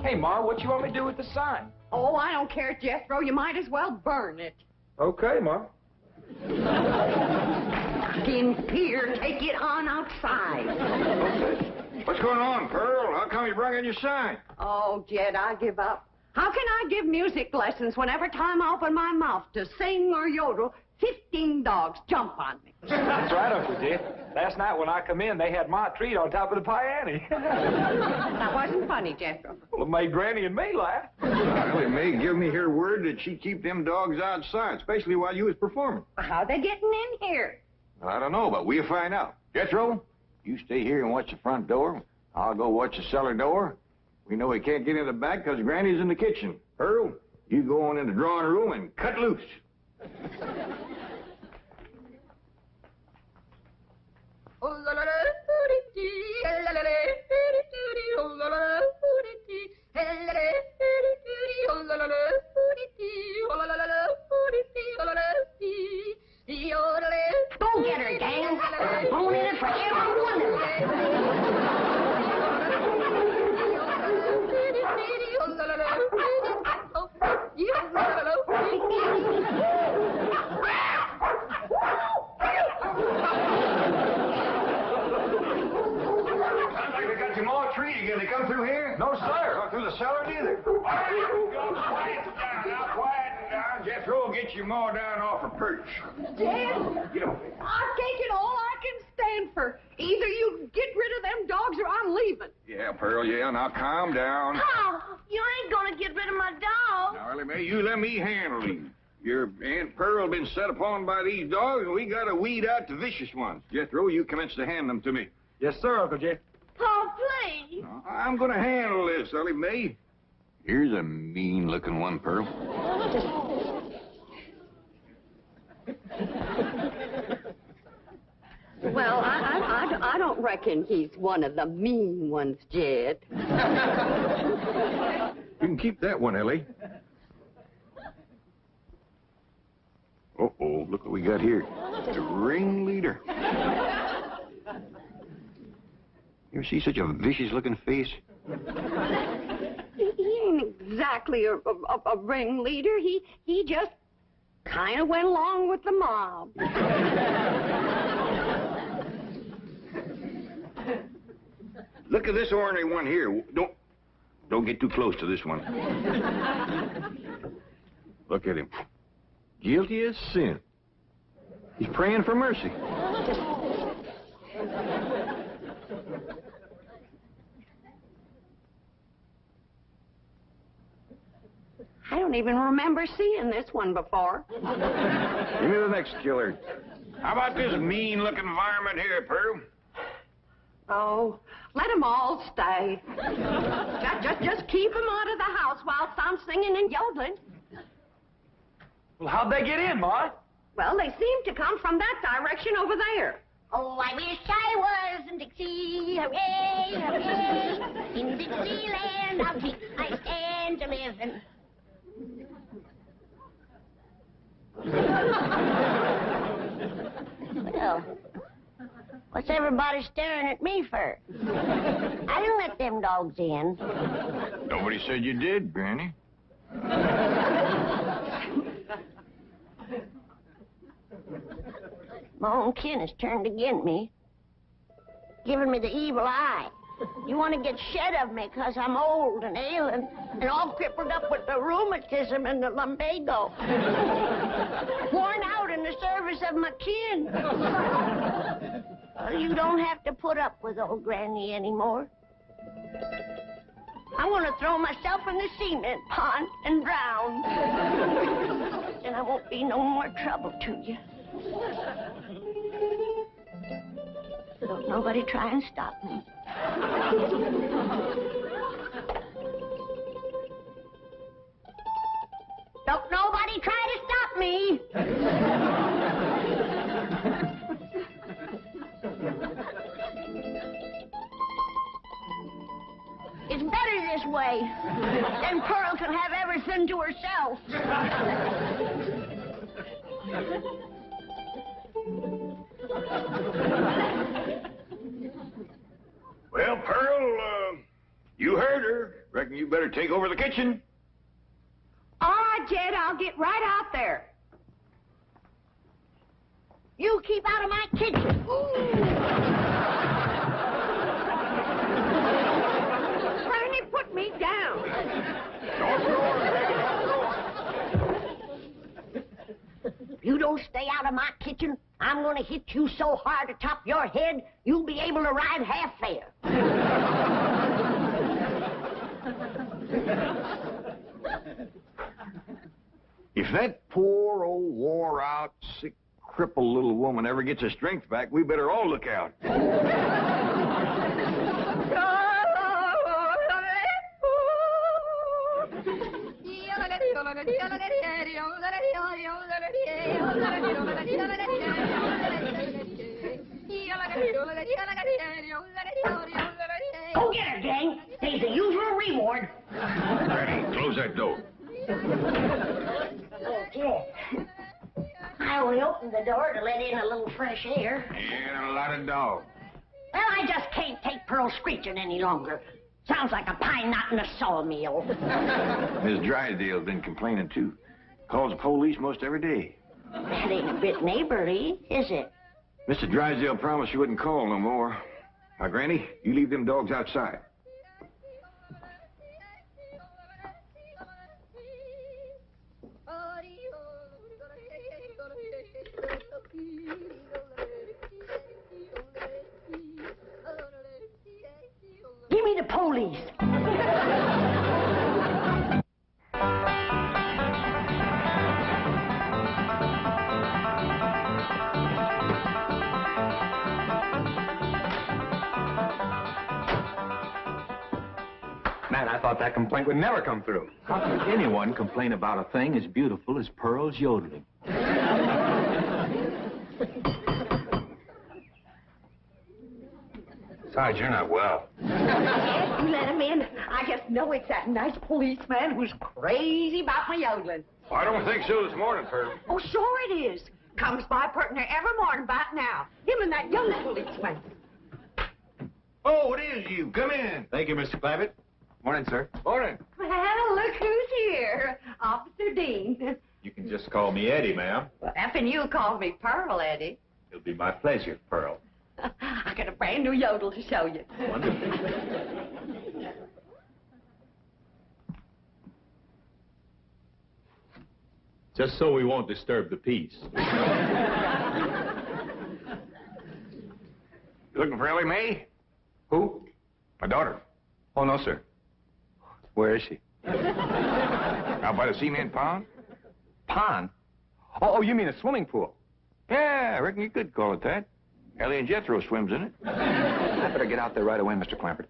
Hey, Ma, what you want me to do with the sign? Oh, I don't care, Jethro. You might as well burn it. Okay, Ma. In here, take it on outside. Okay. What's going on, Pearl? How come you brought in your sign? Oh, Jed, I give up. How can I give music lessons when every time I open my mouth to sing or yodel, 15 dogs jump on me? That's right, Uncle Jed. Last night when I come in, they had my treat on top of the piano. That wasn't funny, Jethro. Well, it made Granny and me laugh. Well, it may give me her word that she'd keep them dogs outside, especially while you was performing. How they getting in here? Well, I don't know, but we'll find out. Jethro, you stay here and watch the front door. I'll go watch the cellar door. We know he can't get in the back because Granny's in the kitchen. Pearl, you go on in the drawing room and cut loose. Go get her, gang. I'm phoning it for every one of them. Sounds like they got some more trees again. They come through here? No, sir. Not through the cellar, neither. All right, go quiet down. Now, quiet down. Jethro will get you more down off a perch. Jed, Get over there. I've taken all I can stand for. Either you get rid of them dogs or I'm leaving. Yeah, Pearl, yeah. Now, calm down. Oh, you ain't gonna get rid of my dog. Now, Ellie Mae, you let me handle these. Your Aunt Pearl been set upon by these dogs, and we gotta weed out the vicious ones. Jethro, you commence to hand them to me. Yes, sir, Uncle Jed. Oh, please. I'm gonna handle this, Ellie Mae. Here's a mean-looking one, Pearl. Well, I don't reckon he's one of the mean ones, Jed. You can keep that one, Ellie. Uh-oh, look what we got here. The ringleader. You ever see such a vicious-looking face? He ain't exactly a ringleader. He just kind of went along with the mob. Look at this ornery one here. Don't get too close to this one. Look at him. Guilty as sin. He's praying for mercy. I don't even remember seeing this one before. Give me the next killer. How about this mean-looking varmint here, Pearl? Oh, let them all stay. Just keep them out of the house while I'm singing and yodeling. Well, how'd they get in, Ma? Well, they seem to come from that direction over there. Oh, I wish I was in Dixie, hooray, hooray. In Dixieland, I'll keep my stand to living. Well, what's everybody staring at me for? I didn't let them dogs in. Nobody said you did, Granny. My own kin has turned against me, giving me the evil eye. You want to get shed of me because I'm old and ailing and all crippled up with the rheumatism and the lumbago. Worn out in the service of my kin. Well, you don't have to put up with old Granny anymore. I'm going to throw myself in the cement pond and drown. And I won't be no more trouble to you. Don't nobody try and stop me. Don't nobody try to stop me. It's better this way. Then Pearl can have everything to herself. Well, Pearl, you heard her. Reckon you better take over the kitchen. All right, Jed, I'll get right out there. You keep out of my kitchen. Granny, put me down. If you don't stay out of my kitchen, I'm going to hit you so hard atop your head, you'll be able to ride half fare. If that poor old wore-out, sick, crippled little woman ever gets her strength back, we better all look out. Go get her, gang. There's the usual reward. Granny, close that door. Okay. I only opened the door to let in a little fresh air. And a lot of dogs. Well, I just can't take Pearl screeching any longer. Sounds like a pine knot in a sawmill. Miss Drysdale's been complaining, too. Calls the police most every day. That ain't a bit neighborly, is it? Mr. Drysdale promised she wouldn't call no more. Now, Granny, you leave them dogs outside. Give me the police. Man, I thought that complaint would never come through. How could anyone complain about a thing as beautiful as Pearl's yodeling? Besides, you're not well. Jed, you let him in. I just know it's that nice policeman who's crazy about my yodeling. I don't think so this morning, Pearl. Oh, sure it is. Comes by partner every morning about now. Him and that young policeman. Oh, it is you. Come in. Thank you, Mr. Clavitt. Morning, sir. Morning. Well, look who's here. Officer Dean. You can just call me Eddie, ma'am. Well, effing you called me Pearl, Eddie. It'll be my pleasure, Pearl. I got a brand new yodel to show you. Wonderful. Just so we won't disturb the peace. You looking for Ellie Mae? Who? My daughter. Oh, no, sir. Where is she? Out by the cement pond? Pond? Oh, you mean a swimming pool? Yeah, I reckon you could call it that. Ellie and Jethro swims in it. I better get out there right away, Mr. Clampett.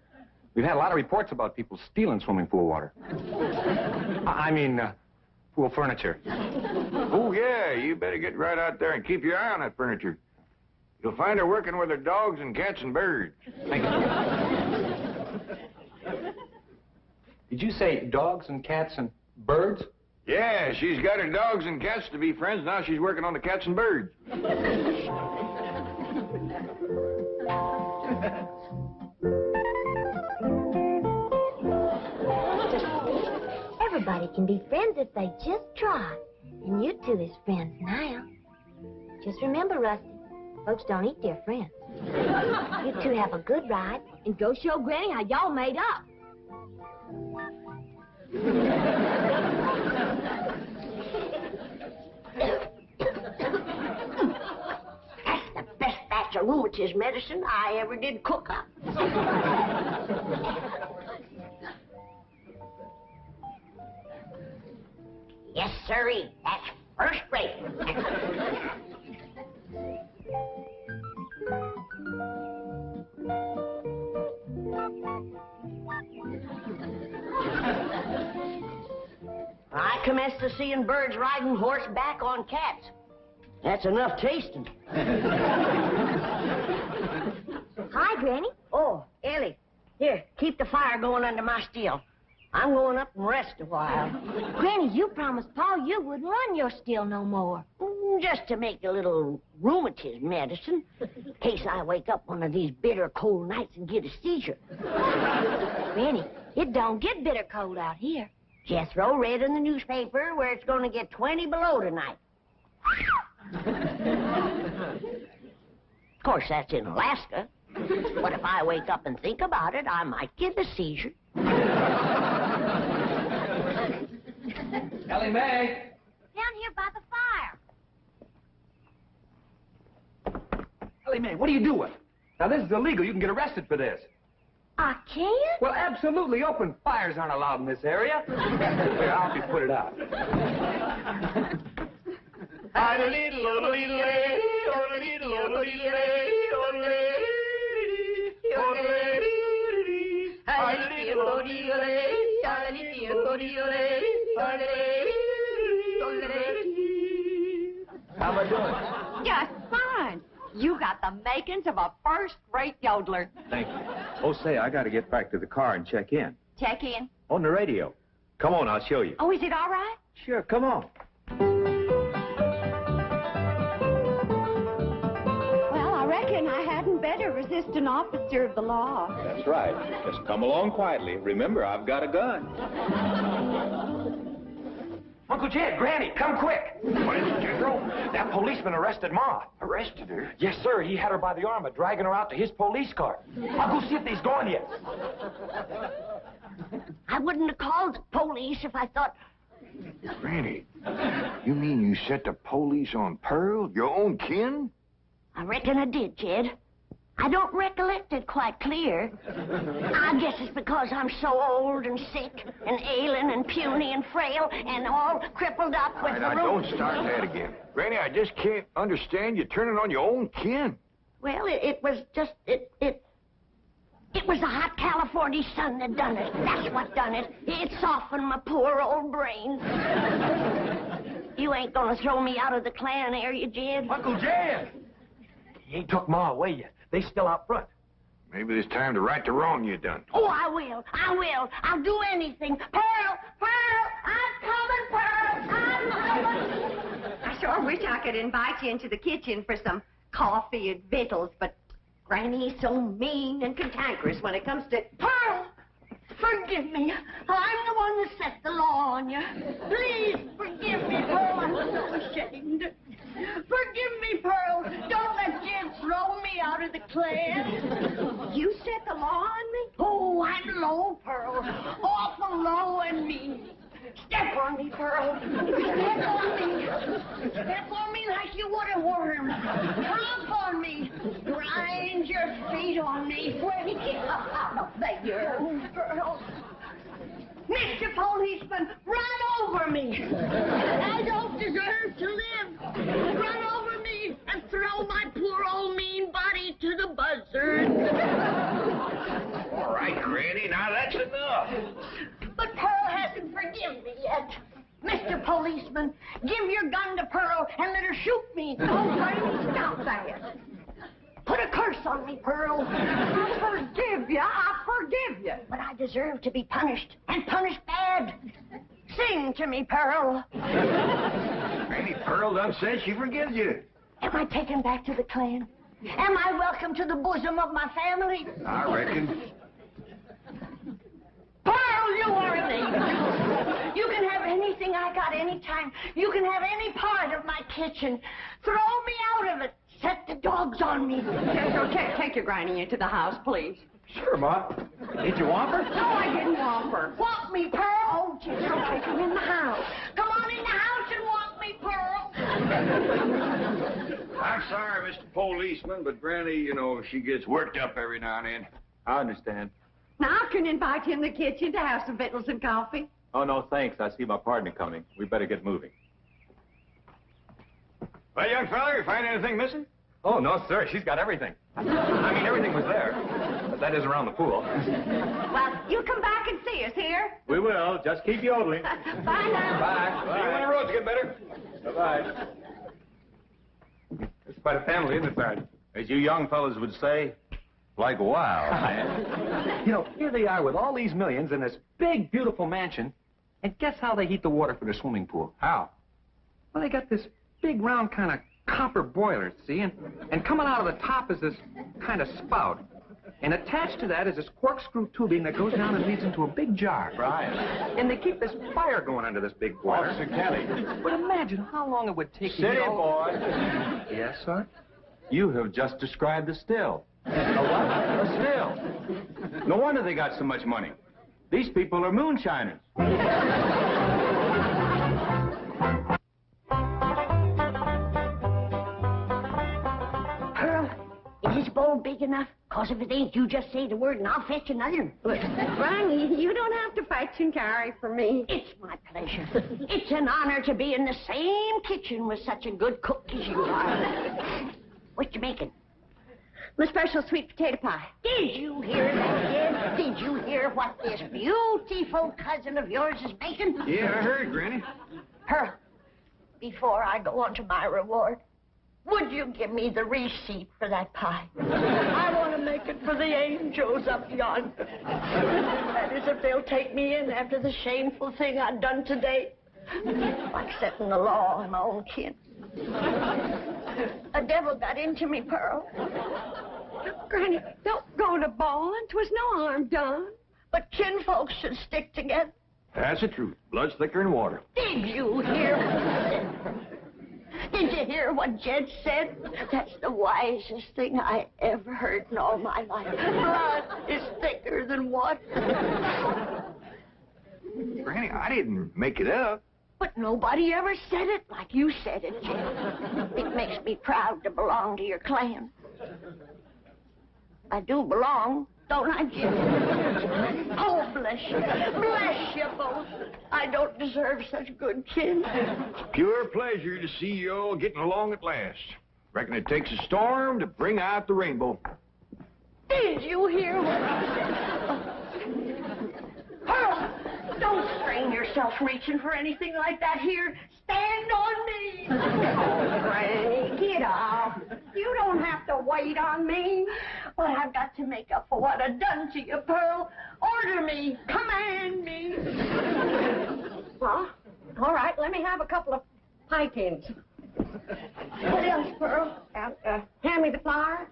We've had a lot of reports about people stealing swimming pool water. I mean, pool furniture. Oh, yeah, you better get right out there and keep your eye on that furniture. You'll find her working with her dogs and cats and birds. Thank you. Did you say dogs and cats and birds? Yeah, she's got her dogs and cats to be friends. Now she's working on the cats and birds. Everybody can be friends if they just try. And you two is friends now. Just remember, Rusty, folks don't eat their friends. You two have a good ride, and go show Granny how y'all made up. That's the best batch of rheumatism medicine I ever did cook up. Yes, sirree. That's first rate. I commenced to seeing birds riding horseback on cats. That's enough tasting. Hi, Granny. Oh, Ellie, here, keep the fire going under my steel. I'm going up and rest a while. Granny, you promised Pa you wouldn't run your still no more. Just to make a little rheumatism medicine, in case I wake up one of these bitter cold nights and get a seizure. Granny, It don't get bitter cold out here. Jethro read in the newspaper where it's going to get 20 below tonight. Of course, that's in Alaska. But if I wake up and think about it, I might get a seizure. Ellie Mae! Down here by the fire. Ellie Mae, what are you doing? Now, this is illegal. You can get arrested for this. I can't? Well, absolutely. Open fires aren't allowed in this area. Here, I'll help you put it out. How am I doing? Just fine. You got the makings of a first-rate yodeler. Thank you. Oh, say, I got to get back to the car and check in. Check in. On the radio. Come on, I'll show you. Oh, is it all right? Sure, come on. Well, I reckon I hadn't better resist an officer of the law. That's right. Just come along quietly. Remember, I've got a gun. Uncle Jed, Granny, come quick. What is it, General? That policeman arrested Ma. Arrested her? Yes, sir. He had her by the arm and dragging her out to his police car. I'll go see if he's gone yet. I wouldn't have called the police if I thought... Granny, you mean you set the police on Pearl, your own kin? I reckon I did, Jed. I don't recollect it quite clear. I guess it's because I'm so old and sick and ailing and puny and frail and all crippled up with the Now, don't start that again. Granny, I just can't understand you turning on your own kin. Well, it was just... It was the hot California sun that done it. That's what done it. It softened my poor old brain. You ain't gonna throw me out of the clan, are you, Jed? Uncle Jed! He ain't took Ma away yet. They still out front. Maybe it's time to right the wrong you done. Oh, I will. I'll do anything. Pearl! I'm coming, Pearl! I'm coming! I sure wish I could invite you into the kitchen for some coffee and victuals, but Granny's so mean and cantankerous when it comes to... Pearl! Forgive me. I'm the one that set the law on you. Please forgive me, Pearl. I'm so ashamed. Forgive me, Pearl. Don't let Jed throw me out of the clan. You set the law on me? Oh, I'm low, Pearl. Awful low and mean. Step on me, Pearl. Step on me. Step on me like you would a worm. Tromp on me. Grind your feet on me. Get out of there, Pearl. Mr. Policeman, run over me. I don't deserve to live. Run over me and throw my poor old mean body to the buzzard. All right, Granny, now that's enough. But Pearl hasn't forgiven me yet. Mr. Policeman, give your gun to Pearl and let her shoot me. Oh, Granny, stop that. Put a curse on me, Pearl. I forgive you. But I deserve to be punished, and punished bad. Sing to me, Pearl. Granny, Pearl done said she forgives you. Am I taken back to the clan? Am I welcome to the bosom of my family? I reckon. Pearl, you are an angel. You can have anything I got anytime. You can have any part of my kitchen. Throw me out of it. Set the dogs on me. Take your Granny into the house, please. Sure, Ma. Did you want her? No, I didn't want her. Want me, Pearl? Oh, Just take her in the house. come on in the house and want me, Pearl. I'm sorry, Mr. Policeman, but Granny, you know, she gets worked up every now and then. I understand. Now I can invite you in the kitchen to have some victuals and coffee. Oh, no, thanks. I see my partner coming. We better get moving. Well, young fella, you find anything missing? Oh, no, sir. She's got everything. I mean, everything was there. But that is around the pool. Well, you come back and see us here. We will. Just keep yodeling. Bye now. Bye. See you when the roads get better. Bye-bye. It's quite a family, isn't it, Sergeant? As you young fellas would say, like wow, man. You know, here they are with all these millions in this big, beautiful mansion. And guess how they heat the water for their swimming pool? How? Well, they got this big, round kind of copper boiler, see? And coming out of the top is this kind of spout. And attached to that is this corkscrew tubing that goes down and leads into a big jar. Right. And they keep this fire going under this big boiler. Officer Kelly. But imagine how long it would take to City get all... boy. Yes, sir? You have just described the still. A what? A still. No wonder they got so much money. These people are moonshiners. Pearl, is this bowl big enough? Because if it ain't, you just say the word and I'll fetch another. Granny, you don't have to fetch and carry for me. It's my pleasure. It's an honor to be in the same kitchen with such a good cook as you are. What you making? My special sweet potato pie. Did you hear that, Jed? Did you hear what this beautiful cousin of yours is making? Yeah, I heard, Granny. Pearl, before I go on to my reward, would you give me the receipt for that pie? I want to make it for the angels up yonder. That is, if they'll take me in after the shameful thing I've done today. Like setting the law on my own kin. A devil got into me, Pearl. Granny, don't go to bawling. 'Twas no harm done. But kinfolks should stick together. That's the truth. Blood's thicker than water. Did you hear what he said? Did you hear what Jed said? That's the wisest thing I ever heard in all my life. Blood is thicker than water. Granny, I didn't make it up. But nobody ever said it like you said it, Jed. It makes me proud to belong to your clan. I do belong, don't I, Jed? Oh, bless you. Bless you both. I don't deserve such good kin. Pure pleasure to see you all getting along at last. Reckon it takes a storm to bring out the rainbow. Did you hear what I said? Pearl, don't strain yourself reaching for anything like that here. Stand on me. Oh, Granny, get off. You don't have to wait on me. But I've got to make up for what I've done to you, Pearl. Order me. Command me. Well, all right, let me have a couple of pie tins. What else, Pearl? Hand me the flour.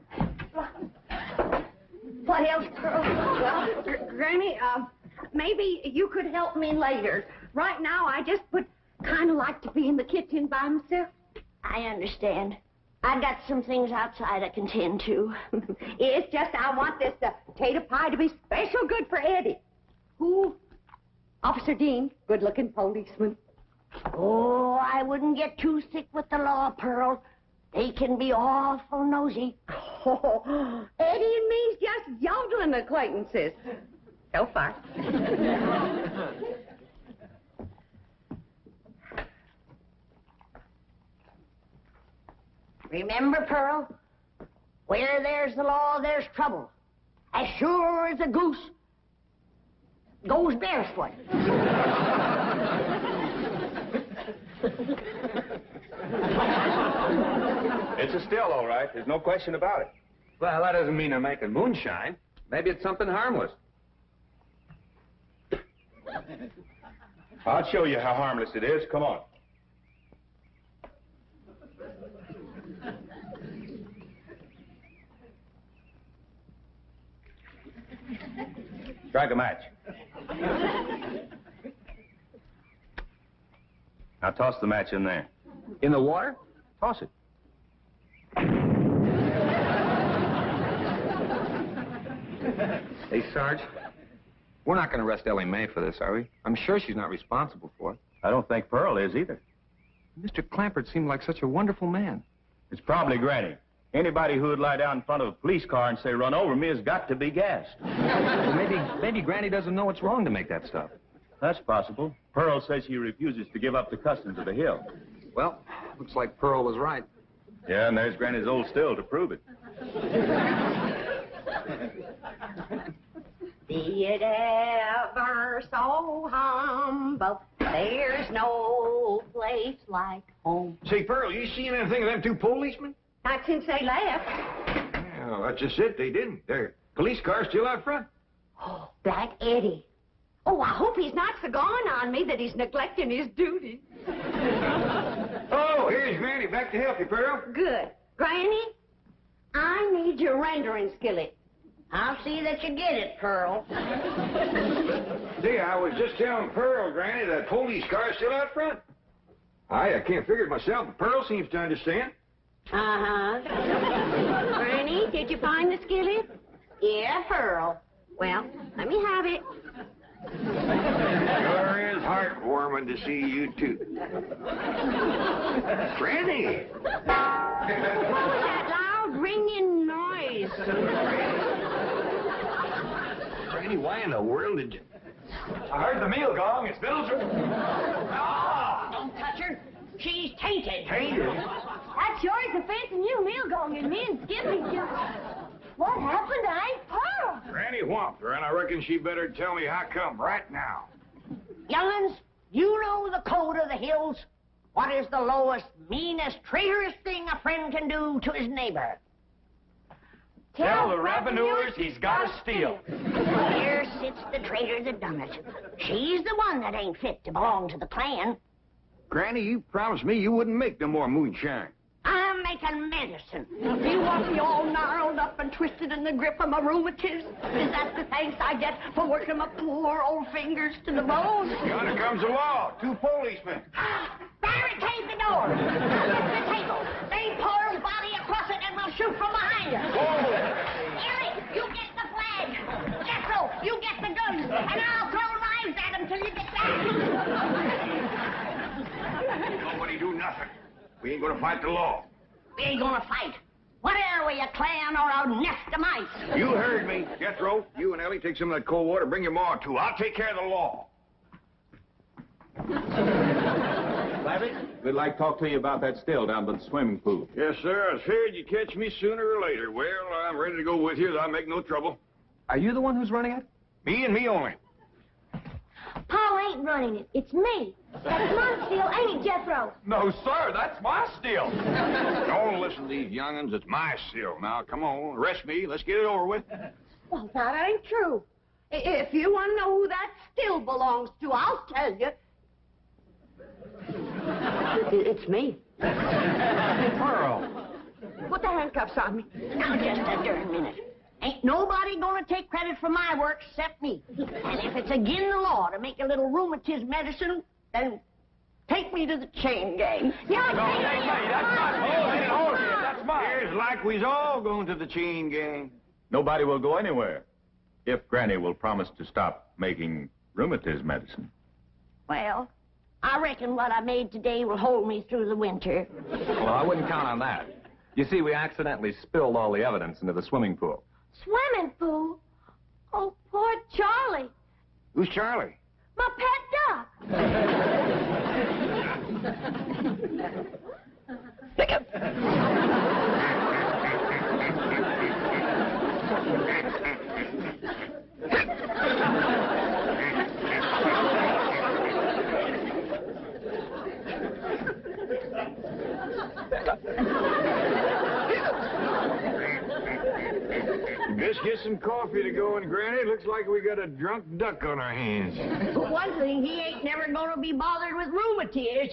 What else, Pearl? Well, Granny, maybe you could help me later. Right now, I just would kind of like to be in the kitchen by myself. I understand. I got some things outside I can tend to. It's just I want this potato pie to be special good for Eddie. Who? Officer Dean, good-looking policeman. Oh, I wouldn't get too thick with the law, Pearl. They can be awful nosy. Oh, Eddie and me's just yodeling acquaintances. So far. Remember, Pearl, where there's the law, there's trouble. As sure as a goose goes barefoot. It's a still, all right. There's no question about it. Well, that doesn't mean they're making moonshine. Maybe it's something harmless. I'll show you how harmless it is. Come on. Strike a match. Now toss the match in there. In the water? Toss it. Hey, Sarge, we're not going to arrest Ellie Mae for this, are we? I'm sure she's not responsible for it. I don't think Pearl is either. Mr. Clampert seemed like such a wonderful man. It's probably Granny. Anybody who would lie down in front of a police car and say, "Run over me," has got to be gassed. Well, maybe Granny doesn't know it's wrong to make that stuff. That's possible. Pearl says she refuses to give up the customs of the hill. Well, looks like Pearl was right. Yeah, and there's Granny's old still to prove it. Be it ever so humble, there's no place like home. Say, Pearl, you seen anything of them two policemen? Not since they left. Well, that's just it. They didn't. Their police car's still out front. Oh, Black Eddie. Oh, I hope he's not so gone on me that he's neglecting his duty. Oh, here's Granny. Back to help you, Pearl. Good. Granny, I need your rendering skillet. I'll see that you get it, Pearl. See, I was just telling Pearl, Granny, that police car's still out front. I can't figure it myself, but Pearl seems to understand. Uh-huh. Granny, did you find the skillet? Yeah, Pearl. Well, let me have it. Sure is heartwarming to see you two. Granny! What was that loud ringing noise? Granny, why in the world did you... I heard the meal gong. It's Middleton. Don't touch her. She's tainted. Tainted? That sure is a fancy new meal going, and me and Skippy just... What happened to Aunt Pearl? Granny whomped her, and I reckon she better tell me how come right now. Young'uns, you know the code of the hills. What is the lowest, meanest, traitorous thing a friend can do to his neighbor? Tell the revenuers he's got to steal. Here sits the traitor that done it. She's the one that ain't fit to belong to the clan. Granny, you promised me you wouldn't make no more moonshine. I'm making medicine. You want me all gnarled up and twisted in the grip of my rheumatism? Is that the thanks I get for working my poor old fingers to the bone? Yonder comes the law. 2 policemen. Barricade the door. Get the table. Lay Pearl's body across it and we'll shoot from behind her. Ellie, you get the flag. Jethro, you get the guns. And I'll throw knives at them till you get back. Nobody do nothing. We ain't gonna fight the law. We ain't gonna fight. What are we, a clan or a nest of mice? You heard me. Jethro, you and Ellie take some of that cold water. Bring your ma, too. I'll take care of the law. Flavitt, we'd like to talk to you about that still down by the swimming pool. Yes, sir. I was feared you'd catch me sooner or later. Well, I'm ready to go with you. I'll make no trouble. Are you the one who's running it? Me and me only. Paul ain't running it. It's me. That's my steal, ain't it, Jethro? No, sir. That's my steal. Don't listen to these young'uns. It's my seal. Now, come on. Arrest me. Let's get it over with. Well, that ain't true. If you want to know who that still belongs to, I'll tell you. It's me. Pearl. Put the handcuffs on me. Now, just a darn minute. Ain't nobody gonna take credit for my work except me. And if it's against the law to make a little rheumatism medicine, then take me to the chain gang. That's mine. That's mine. Here's like we's all going to the chain gang. Nobody will go anywhere if Granny will promise to stop making rheumatism medicine. Well, I reckon what I made today will hold me through the winter. Well, I wouldn't count on that. You see, we accidentally spilled all the evidence into the swimming pool. Swimming pool? Oh, poor Charlie. Who's Charlie? My pet duck. Just get some coffee to go in, Granny. Looks like we got a drunk duck on our hands. For one thing, he ain't never gonna be bothered with rheumatiz.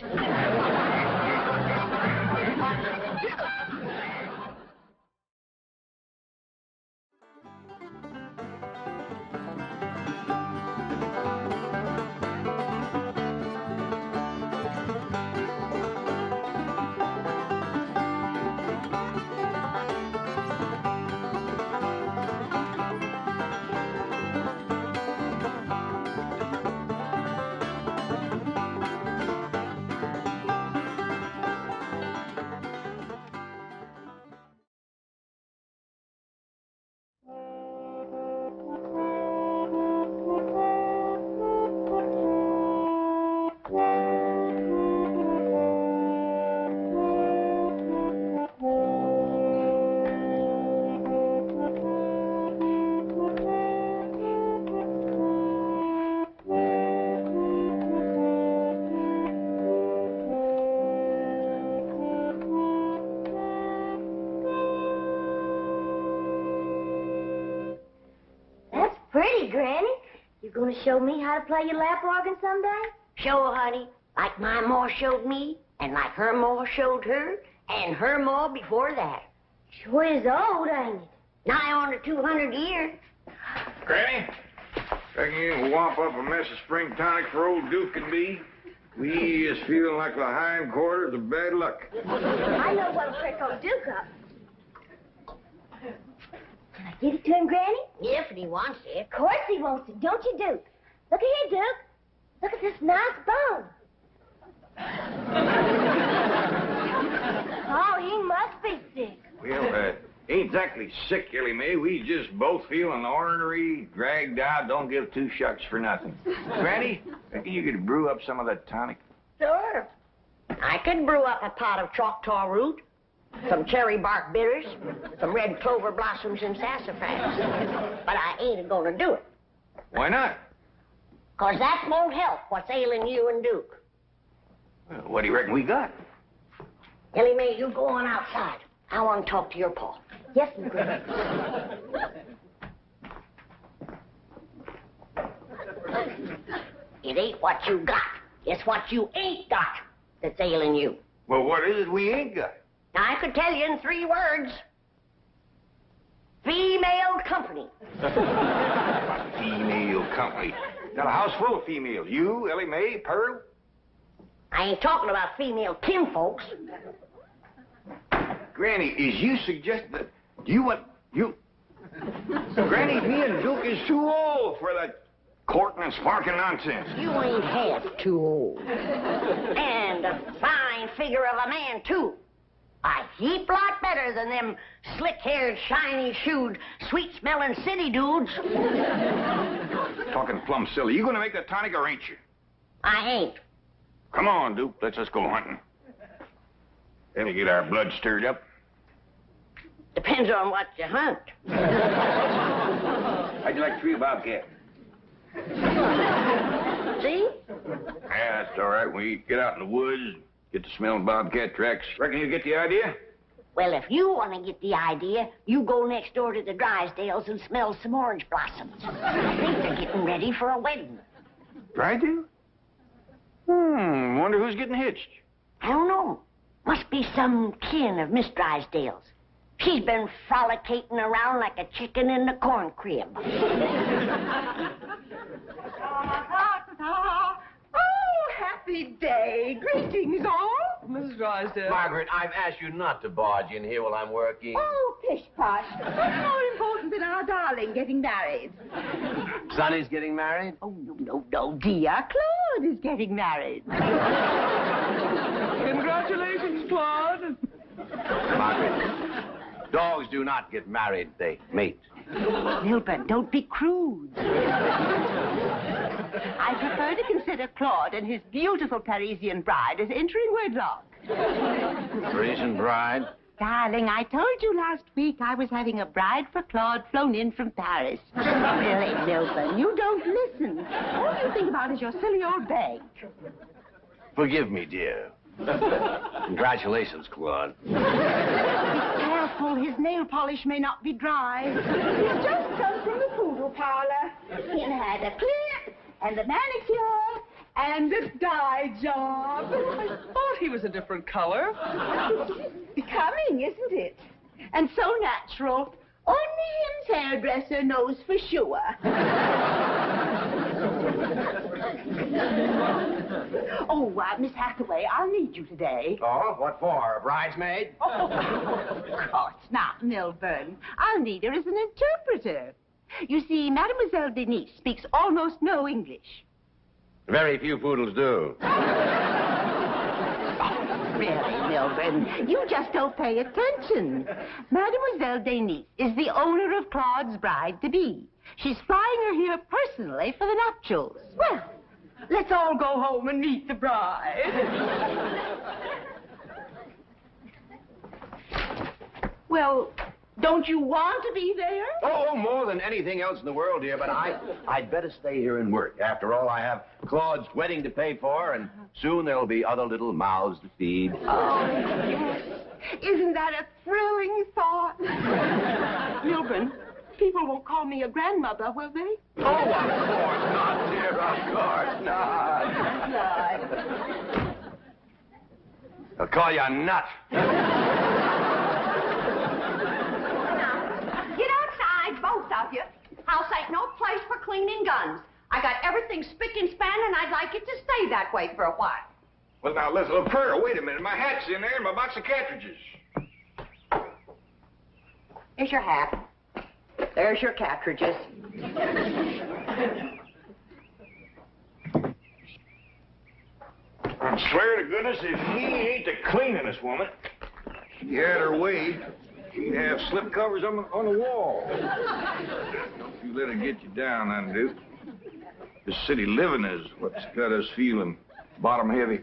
Pretty, Granny. You gonna show me how to play your lap organ someday? Sure, honey. Like my ma showed me, and like her ma showed her, and her ma before that. Sure is old, ain't it? Nigh on to 200 years. Granny, reckon you can whomp up a mess of spring tonic for old Duke and me? We is feeling like the hindquarters of bad luck. I know what'll trick old Duke up. Can I give it to him, Granny? If he wants it. Of course he wants it, don't you, Duke? Look at here, Duke. Look at this nice bone. Oh, he must be sick. Well, ain't exactly sick, Ellie Mae. We just both feeling ornery, dragged out, don't give two shucks for nothing. Granny, reckon you could brew up some of that tonic? Sure. I could brew up a pot of Choctaw root, some cherry bark bitters, some red clover blossoms and sassafras. But I ain't gonna do it. Why not? 'Cause that won't help what's ailing you and Duke. Well, what do you reckon we got? Ellie Mae, you go on outside. I want to talk to your pa. Yes, Miss Granny. It ain't what you got. It's what you ain't got that's ailing you. Well, what is it we ain't got? Now, I could tell you in 3 words. Female company. Female company. Got a house full of females. You, Ellie Mae, Pearl. I ain't talking about female kinfolks. Granny, is you suggesting that you want... Granny, me and Duke is too old for that courting and sparking nonsense. You ain't half too old. And a fine figure of a man, too. A heap lot better than them slick-haired, shiny-shoed, sweet-smelling city dudes. Talking plumb silly. You gonna make that tonic or ain't you? I ain't. Come on, Duke. Let's just go hunting. That'll get our blood stirred up. Depends on what you hunt. How'd you like to treat a bobcat? See? Yeah, that's all right. We get out in the woods, get to smelling bobcat tracks. Reckon you get the idea? Well, if you want to get the idea, you go next door to the Drysdales and smell some orange blossoms. I think they're getting ready for a wedding. Drydale? Wonder who's getting hitched. I don't know. Must be some kin of Miss Drysdale's. She's been frolicking around like a chicken in the corn crib. Oh, happy day. Greetings, all. Miss Drysdale. Margaret, I've asked you not to barge in here while I'm working. Oh, pish-posh. What's more important than our darling getting married? Sonny's getting married? Oh, no, dear. Claude is getting married. Congratulations, Claude. Margaret, dogs do not get married, they mate. Milburn, don't be crude. I prefer to consider Claude and his beautiful Parisian bride as entering wedlock. Parisian bride? Darling, I told you last week I was having a bride for Claude flown in from Paris. Really, Milburn, you don't listen. All you think about is your silly old bank. Forgive me, dear. Congratulations, Claude. Be careful, his nail polish may not be dry. He's just come from the poodle parlor. He had a clip and a manicure and a dye job. I thought he was a different color. Becoming, isn't it? And so natural. Only him's hairdresser knows for sure. Oh, Miss Hathaway, I'll need you today. Oh, what for? A bridesmaid? Oh, of course not, Milburn. I'll need her as an interpreter. You see, Mademoiselle Denise speaks almost no English. Very few poodles do. Really, Milburn, you just don't pay attention. Mademoiselle Denise is the owner of Claude's bride-to-be. She's flying her here personally for the nuptials. Well, let's all go home and meet the bride. Well, don't you want to be there? Oh, more than anything else in the world, dear, but I'd better stay here and work. After all, I have Claude's wedding to pay for, and soon there'll be other little mouths to feed. Oh, yes. Isn't that a thrilling thought? Milburn, people won't call me a grandmother, will they? Oh, of course not, dear, of course not. I'll call you a nut. Get eyes for cleaning guns. I got everything spick and span, and I'd like it to stay that way for a while. Well, now, listen, look, Pearl, wait a minute. My hat's in there and my box of cartridges. Here's your hat. There's your cartridges. I swear to goodness, if he ain't the cleaningest woman, she had her way, she'd have slip covers on the wall. Don't you let her get you down, then, Duke. This city living is what's got us feeling bottom heavy.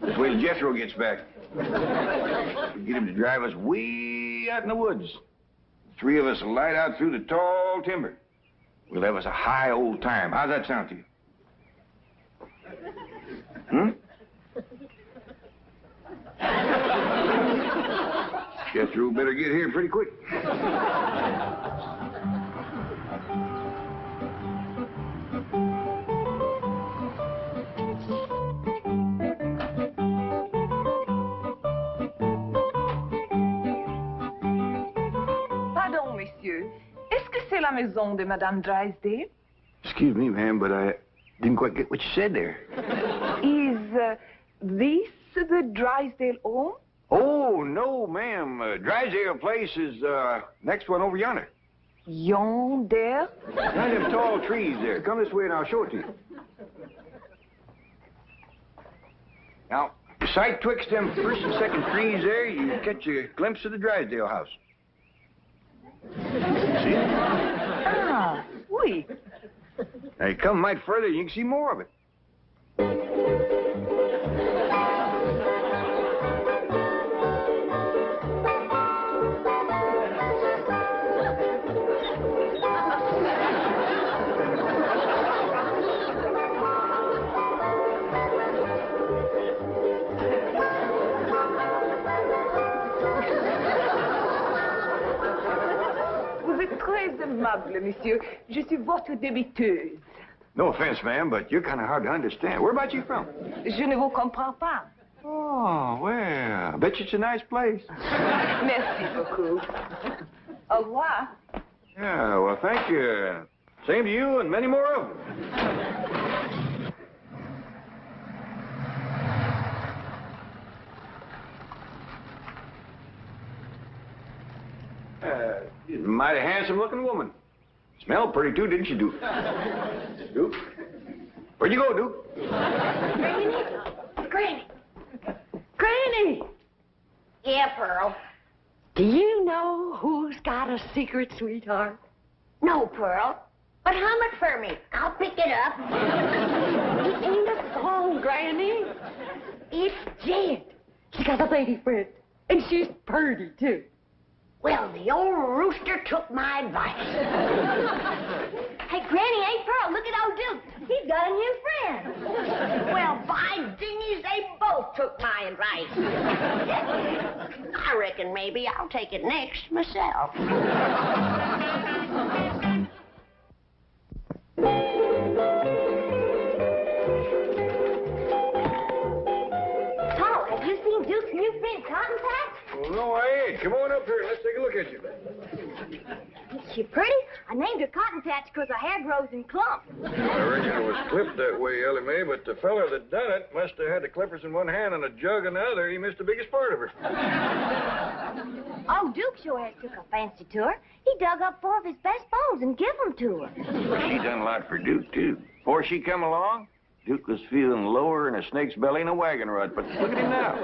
Just wait till Jethro gets back. We'll get him to drive us way out in the woods. The three of us will light out through the tall timber. We'll have us a high old time. How's that sound to you? Hmm? Jethro better get here pretty quick. Pardon, monsieur. Est-ce que c'est la maison de Madame Drysdale? Excuse me, ma'am, but I didn't quite get what you said there. Is this the Drysdale home? Oh, no, ma'am. Drysdale Place is next one over yonder. Yonder? Behind them tall trees there. Come this way and I'll show it to you. Now, sight twixt them first and second trees there, you catch a glimpse of the Drysdale house. See? Ah, oui. Now, you come a mite further, you can see more of it. Vous êtes très aimable, monsieur. Je suis votre débiteuse. No offense, ma'am, but you're kind of hard to understand. Where about you from? Je ne vous comprends pas. Oh, well, I bet you it's a nice place. Merci beaucoup. Au revoir. Yeah, well, thank you. Same to you and many more of them. She's a mighty handsome-looking woman. Smelled pretty, too, didn't she, Duke? Duke? Where'd you go, Duke? Granny! Granny! Yeah, Pearl. Do you know who's got a secret sweetheart? No, Pearl. But hum it for me. I'll pick it up. It ain't a song, Granny. It's Jed. She's got a lady friend, and she's pretty, too. Well, the old rooster took my advice. Hey, Granny, hey, Pearl, look at old Duke. He's got a new friend. Well, by dingies, they both took my advice. I reckon maybe I'll take it next myself. Paul, have you seen Duke's new friend, Cotton Patch? Well, no, I ain't. Come on up here and let's take a look at you. Is she pretty? I named her Cotton Patch because her hair grows in clumps. I reckon it was clipped that way, Ellie Mae, but the feller that done it must have had the clippers in one hand and a jug in the other. He missed the biggest part of her. Oh, Duke sure has took a fancy to her. He dug up 4 of his best bones and give them to her. Well, she done a lot for Duke, too. Before she come along, Duke was feeling lower than a snake's belly in a wagon rut, but look at him now.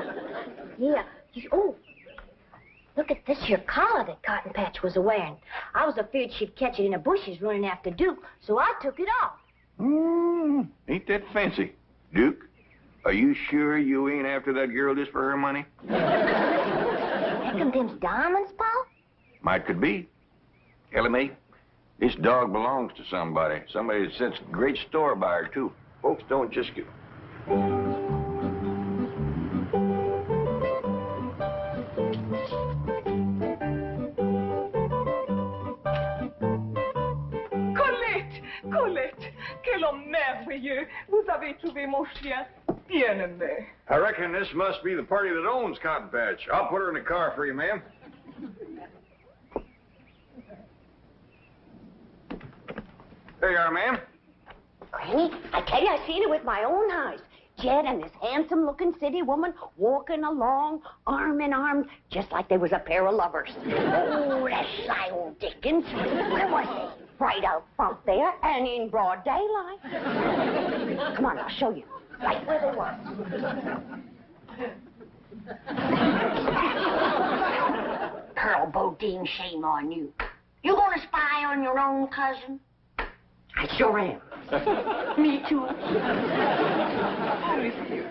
Yeah. Oh, look at this here collar that Cotton Patch was wearing. I was afraid she'd catch it in the bushes running after Duke, so I took it off. Ain't that fancy. Duke, are you sure you ain't after that girl just for her money? Reckon them's diamonds, Paul? Might could be. Ellie Mae, this dog belongs to somebody. Somebody that sets great store by her, too. Folks don't just get... Colette, quel homme merveilleux. Vous avez trouvé mon chien bien aimé. I reckon this must be the party that owns Cotton Patch. I'll put her in the car for you, ma'am. There you are, ma'am. Granny, I tell you, I seen it with my own eyes. Jed and this handsome-looking city woman walking along, arm in arm, just like they was a pair of lovers. Oh, that sly old Dickens. Where was they? Right out front there and in broad daylight. Come on, I'll show you. Right where they was. Pearl Bodine, shame on you. You gonna spy on your own cousin? I sure am. Me too. Oh, monsieur,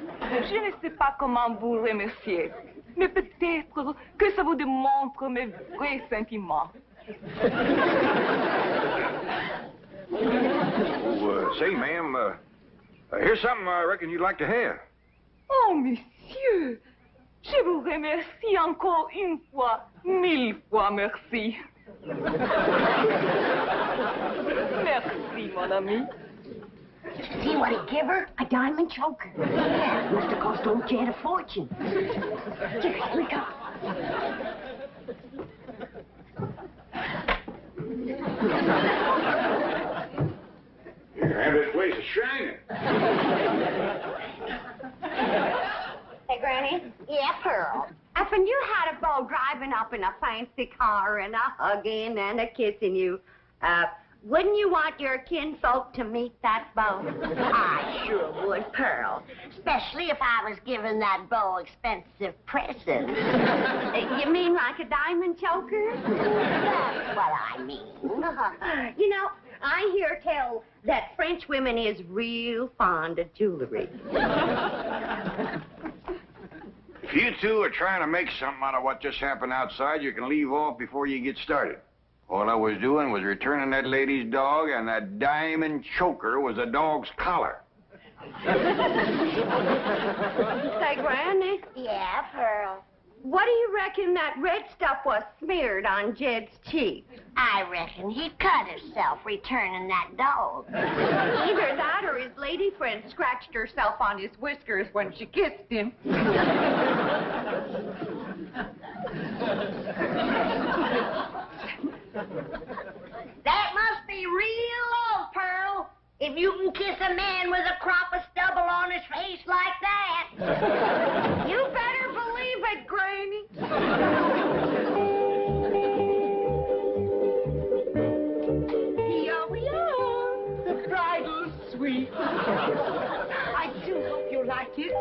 je ne sais pas comment vous remercier, mais peut-être que ça vous démontre mes vrais sentiments. Say, ma'am, here's something I reckon you'd like to have. Oh, monsieur, je vous remercie encore une fois, 1000 fois merci. Merci, mon ami. See what he give her? A diamond choker. Yeah, must have cost old Jed a fortune. Here we go. And this place is shining. Hey, Granny. Yeah, Pearl. If you had a beau driving up in a fancy car and a hugging and a kissing you, wouldn't you want your kinfolk to meet that beau? I sure would, Pearl. Especially if I was giving that beau expensive presents. You mean like a diamond choker? That's what I mean. You know, I hear tell that French women is real fond of jewelry. If you two are trying to make something out of what just happened outside, you can leave off before you get started. All I was doing was returning that lady's dog, and that diamond choker was a dog's collar. Say, Granny, Yeah, Pearl. what do you reckon that red stuff was smeared on Jed's cheek? I reckon he cut himself returning that dog. Either that or his lady friend scratched herself on his whiskers when she kissed him. That must be real love, Pearl. If you can kiss a man with a crop of stubble on his face like that. You better believe it, Granny. Here we are, the bridal suite. I do hope you like it.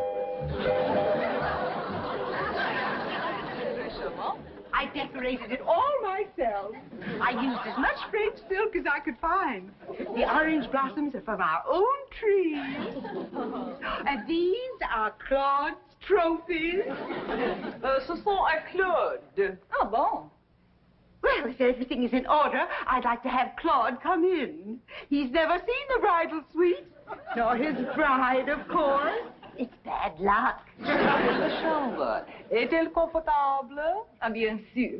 I decorated it all myself. I used as much French silk as I could find. The orange blossoms are from our own tree. And these are Claude's trophies. Ce sont à Claude. Ah bon? Well, if everything is in order, I'd like to have Claude come in. He's never seen the bridal suite, nor his bride, of course. It's bad luck. La chambre est-elle confortable? Ah, bien sûr.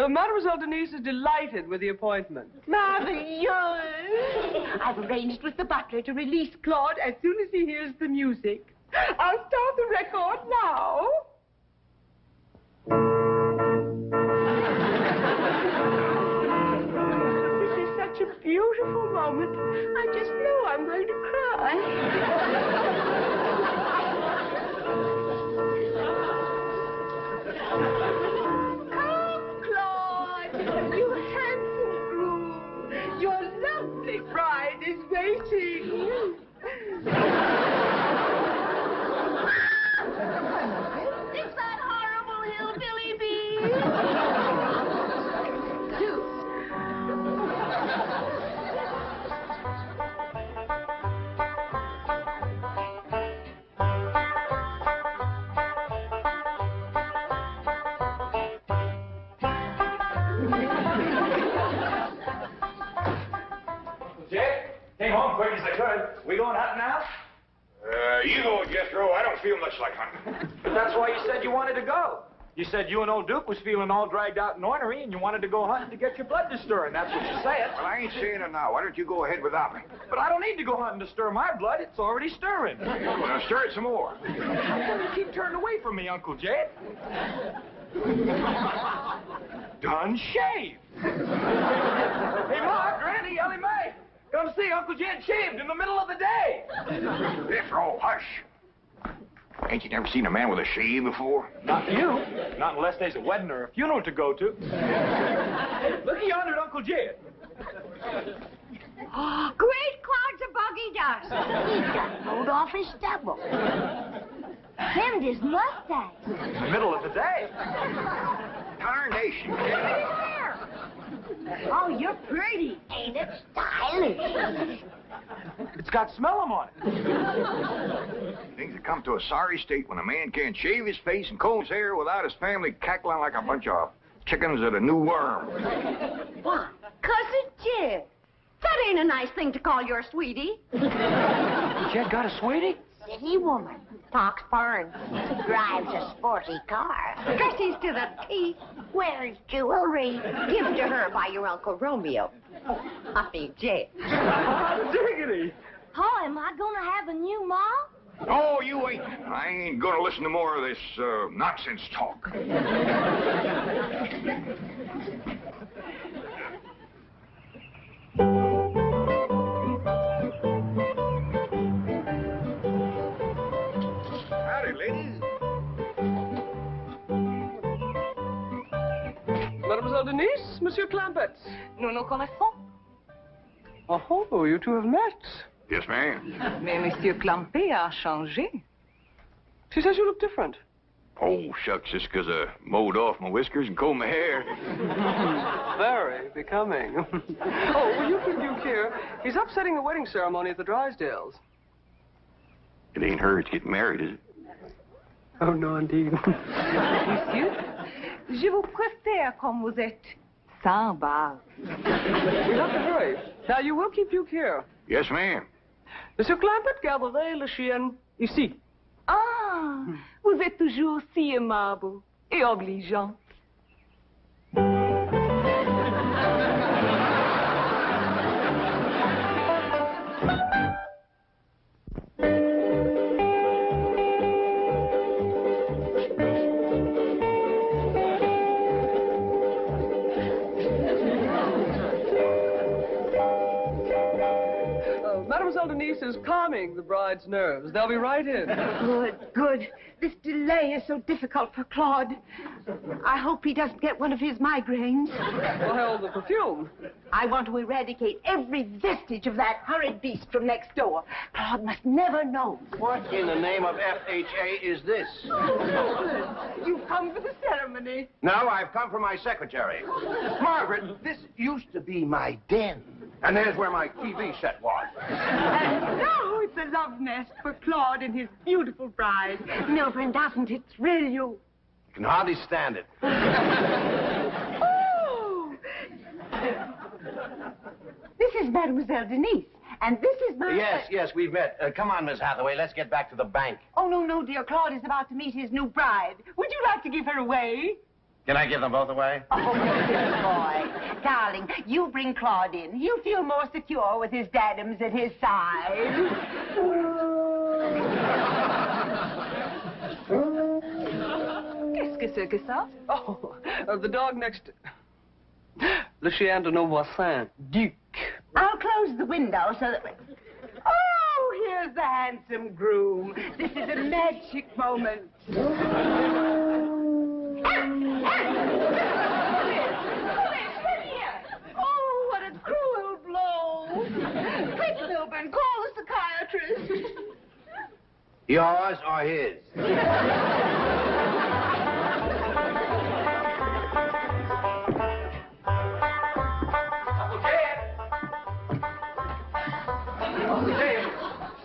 Mademoiselle Denise is delighted with the appointment. Marvelous! I've arranged with the butler to release Claude as soon as he hears the music. I'll start the record now. This is such a beautiful moment. I just know I'm going to cry. Come, Claude, you handsome groom. Your lovely bride is waiting. It's that horrible hillbilly bee. Jed, came home quick as I could. We going hunting now? You go, Jethro. I don't feel much like hunting. But that's why you said you wanted to go. You said you and old Duke was feeling all dragged out and ornery, and you wanted to go hunting to get your blood to stirring. That's what you said. Well, I ain't saying it now. Why don't you go ahead without me? But I don't need to go hunting to stir my blood. It's already stirring. Well, stir it some more. How come you keep turning away from me, Uncle Jed? Done shaved. Hey, Ma, Granny, Ellie Mae. Come see Uncle Jed shaved in the middle of the day. Jethro, hush. Ain't you never seen a man with a shave before? Not you. Not unless there's a wedding or a funeral to go to. Look yonder at Uncle Jed. Oh, great clouds of buggy dust. He's got mowed off his stubble. Trimmed his mustache. In the middle of the day. Tarnation. Oh, you're pretty. Ain't it stylish? It's got smellum on it. Things have come to a sorry state when a man can't shave his face and comb his hair without his family cackling like a bunch of chickens at a new worm. Why, Cousin Jed. That ain't a nice thing to call your sweetie. Jed got a sweetie? City woman. Talks foreign. Drives a sporty car. Dresses to the teeth. Wears jewelry. Given to her by your Uncle Romeo. I mean, Jed. Diggity. Oh, am I gonna have a new mom? Oh, you ain't. I ain't gonna listen to more of this nonsense talk. Howdy, ladies. Mademoiselle Denise, Monsieur Clampett. Nous nous connaissons. Oh, you two have met. Yes, ma'am. Mais Monsieur Clampet a changé. She says you look different. Oh, shucks, just 'cause I mowed off my whiskers and combed my hair. Very becoming. Oh, will you keep Duke here? He's upsetting the wedding ceremony at the Drysdales. It ain't her that's getting married, is it? Oh, no, indeed. Monsieur, je vous préfère comme vous êtes. Sans barbe. We have to hurry. Now, you will keep Duke here. Yes, ma'am. Monsieur Clampett, garderez le chien ici. Ah, vous êtes toujours si aimable et obligeant. Mademoiselle Denise is calming the bride's nerves. They'll be right in. Good, good. This delay is so difficult for Claude. I hope he doesn't get one of his migraines. Well, the perfume. I want to eradicate every vestige of that horrid beast from next door. Claude must never know. What in the name of FHA is this? You've come for the ceremony. No, I've come for my secretary. Margaret, this used to be my den. And there's where my TV set was. And now it's a love nest for Claude and his beautiful bride. Milburn, doesn't it thrill you? You can hardly stand it. Oh! This is Mademoiselle Denise. And this is my... Yes, we've met. Come on, Miss Hathaway, let's get back to the bank. Oh, no, dear. Claude is about to meet his new bride. Would you like to give her away? Can I give them both away? Oh, good boy. Darling, you bring Claude in. He'll feel more secure with his daddums at his side. Qu'est-ce que c'est que ça? Oh, the dog next... Le chien de nos voisins, Duke. I'll close the window so that... Oh, here's the handsome groom. This is a magic moment. Oh, what a cruel blow. Quick, Milburn, call a psychiatrist. Yours or his?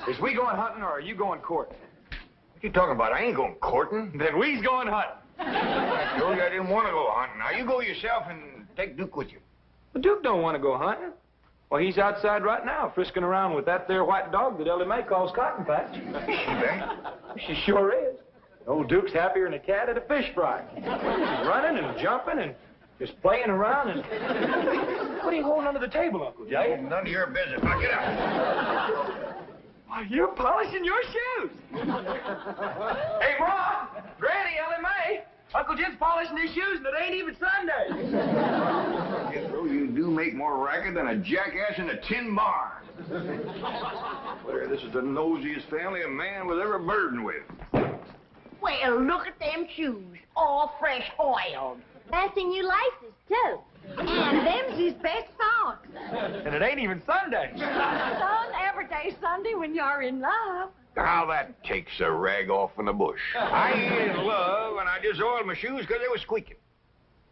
Is we going hunting or are you going courting? What you talking about? I ain't going courting. Then we's going hunting. I told you I didn't want to go hunting. Now, you go yourself and take Duke with you. Well, Duke don't want to go hunting. Well, he's outside right now, frisking around with that there white dog that Ellie Mae calls Cotton Patch. She sure is. Old Duke's happier than a cat at a fish fry. He's running and jumping and just playing around and... What are you holding under the table, Uncle Jay? None of your business. Now, get out. Why, you're polishing your shoes. Hey, Ma, Granny, Ellie Mae, Uncle Jed's polishing his shoes and it ain't even Sunday. Jethro, you do make more racket than a jackass in a tin barn. Well, this is the nosiest family a man was ever burdened with. Well, look at them shoes, all fresh oiled. Fancy new laces, too. And them's his best socks. And it ain't even Sunday. Son, every day's Sunday when you're in love. How that takes a rag off in the bush. I ain't in love, and I just oiled my shoes because they was squeaking.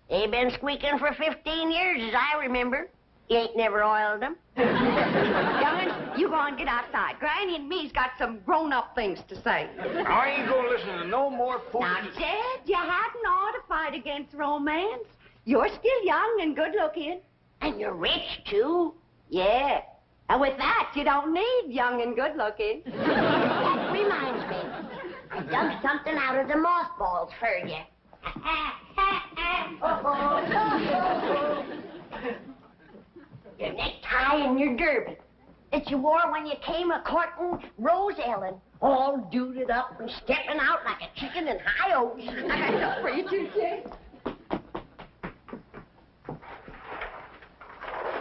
They've been squeaking for 15 years, as I remember. You ain't never oiled them. Young'un, you go and get outside. Granny and me's got some grown-up things to say. I ain't gonna listen to no more fools. Now, Jed, you hadn't ought to fight against romance. You're still young and good-looking. And you're rich, too. Yeah. And with that, you don't need young and good-looking. That reminds me. I dug something out of the mothballs for you. Your necktie and your derby that you wore when you came a-courting Rose Ellen, all duded up and stepping out like a chicken in high oats. I got enough for you, too, Jed.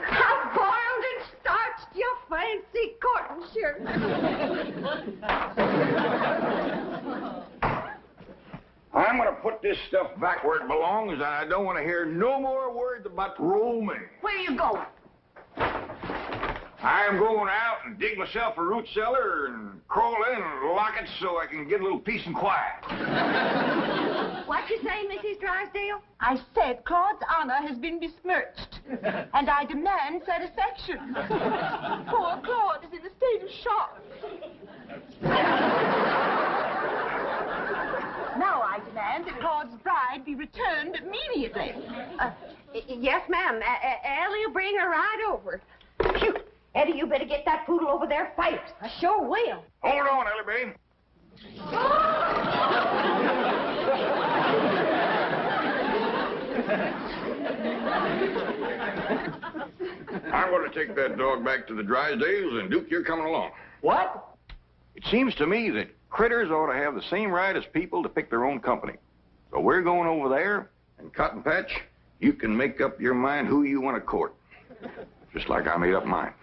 How boiled and starched your fancy cotton shirt. I'm gonna put this stuff back where it belongs, and I don't want to hear no more words about romance. Where you going? I'm going out and dig myself a root cellar and crawl in and lock it so I can get a little peace and quiet. What you say, Mrs. Drysdale? I said Claude's honor has been besmirched, and I demand satisfaction. Poor Claude is in a state of shock. Now I demand that Claude's bride be returned immediately. Yes, ma'am. Ellie will bring her right over. Phew. Eddie, you better get that poodle over there fast. I sure will. Hold on, Ellie, babe. I'm going to take that dog back to the Drysdales, and Duke, you're coming along. What? It seems to me that critters ought to have the same right as people to pick their own company. So we're going over there, and Cotton Patch, you can make up your mind who you want to court. Just like I made up mine.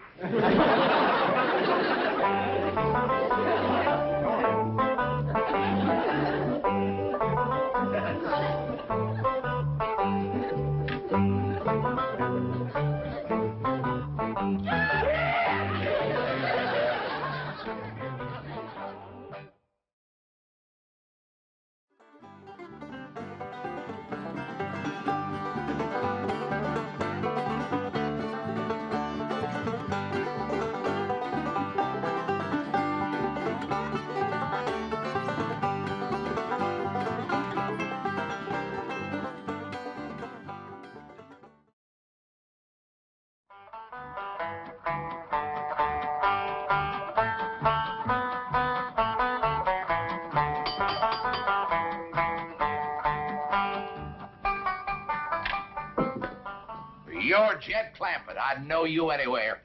You're Jed Clampett. I'd know you anywhere.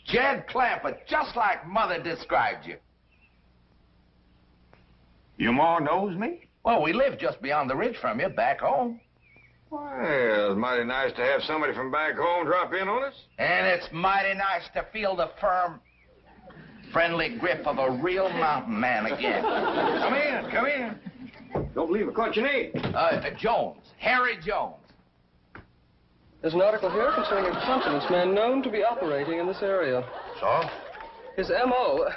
Jed Clampett, just like Mother described you. Your ma knows me? Well, we live just beyond the ridge from you, back home. Well, it's mighty nice to have somebody from back home drop in on us. And it's mighty nice to feel the firm, friendly grip of a real mountain man again. Come in, come in. Don't believe I caught your name. Jones, Harry Jones. There's an article here concerning a confidence man known to be operating in this area. So? His M.O.,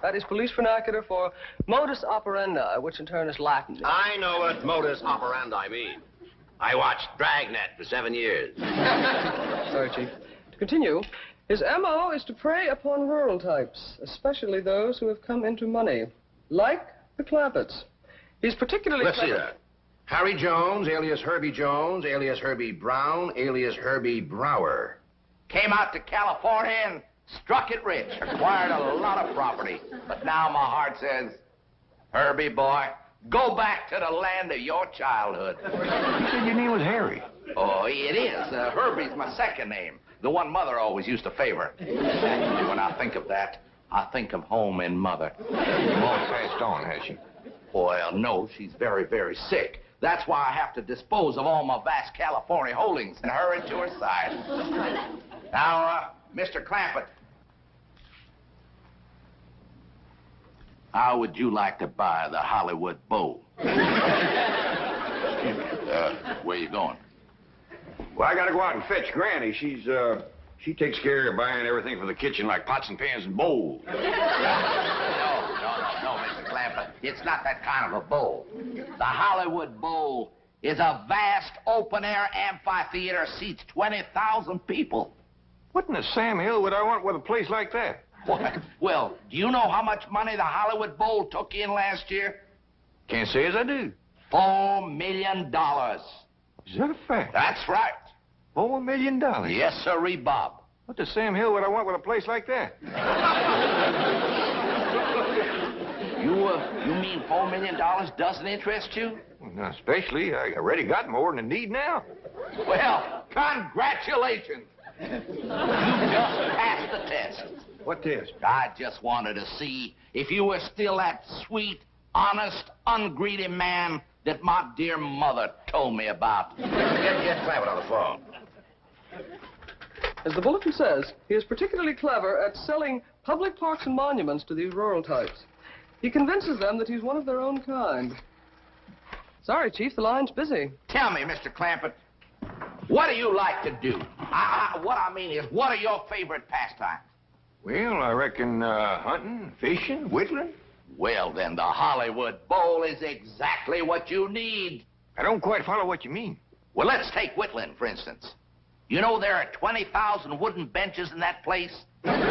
that is police vernacular for modus operandi, which in turn is Latin. I know what modus operandi means. I watched Dragnet for 7 years. Sorry, Chief. To continue, his M.O. is to prey upon rural types, especially those who have come into money, like the Clampetts. He's particularly... Let's see that. Harry Jones, alias Herbie Jones, alias Herbie Brown, alias Herbie Brower. Came out to California and struck it rich, acquired a lot of property. But now my heart says, Herbie, boy, go back to the land of your childhood. You said your name was Harry. Oh, it is. Herbie's my second name, the one Mother always used to favor. When I think of that, I think of home and Mother. Your mom passed on, has she? Well, no, she's very, very sick. That's why I have to dispose of all my vast California holdings and hurry to her side. Now, Mr. Clampett, How would you like to buy the Hollywood Bowl? Where you going? Well, I gotta go out and fetch Granny. She takes care of buying everything for the kitchen, like pots and pans and bowls. No, Mr. Clampett. It's not that kind of a bowl. The Hollywood Bowl is a vast open-air amphitheater, seats 20,000 people. What in the Sam Hill would I want with a place like that? What? Well, do you know how much money the Hollywood Bowl took in last year? Can't say as I do. $4 million. Is that a fact? That's right. $4 million? Yes, sirree, Bob. What the Sam Hill would I want with a place like that? You mean $4 million doesn't interest you? Well, not especially. I already got more than I need now. Well, congratulations. You just passed the test. What test? I just wanted to see if you were still that sweet, honest, ungreedy man that my dear mother told me about. Get Clampett on the phone. As the bulletin says, he is particularly clever at selling public parks and monuments to these rural types. He convinces them that he's one of their own kind. Sorry, Chief, the line's busy. Tell me, Mr. Clampett, what do you like to do? What I mean is, what are your favorite pastimes? Well, I reckon hunting, fishing, whittling. Well, then the Hollywood Bowl is exactly what you need. I don't quite follow what you mean. Well, let's take whittling, for instance. You know there are 20,000 wooden benches in that place? And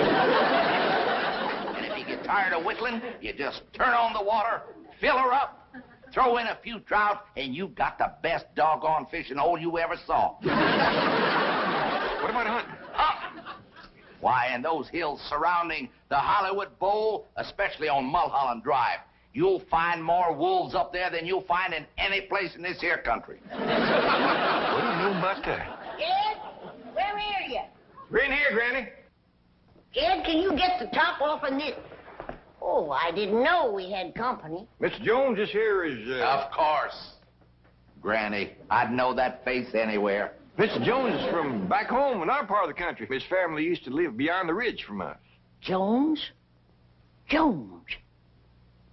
if you get tired of whittling, you just turn on the water, fill her up, throw in a few trout, and you've got the best doggone fishing hole you ever saw. What about hunting? Why, in those hills surrounding the Hollywood Bowl, especially on Mulholland Drive, you'll find more wolves up there than you'll find in any place in this here country. What do you know about that? Jed, where are you? We're in here, Granny. Jed, can you get the top off of this? Oh, I didn't know we had company. Mr. Jones, this here is, Of course. Granny, I'd know that face anywhere. Mr. Jones is from back home in our part of the country. His family used to live beyond the ridge from us. Jones? Jones.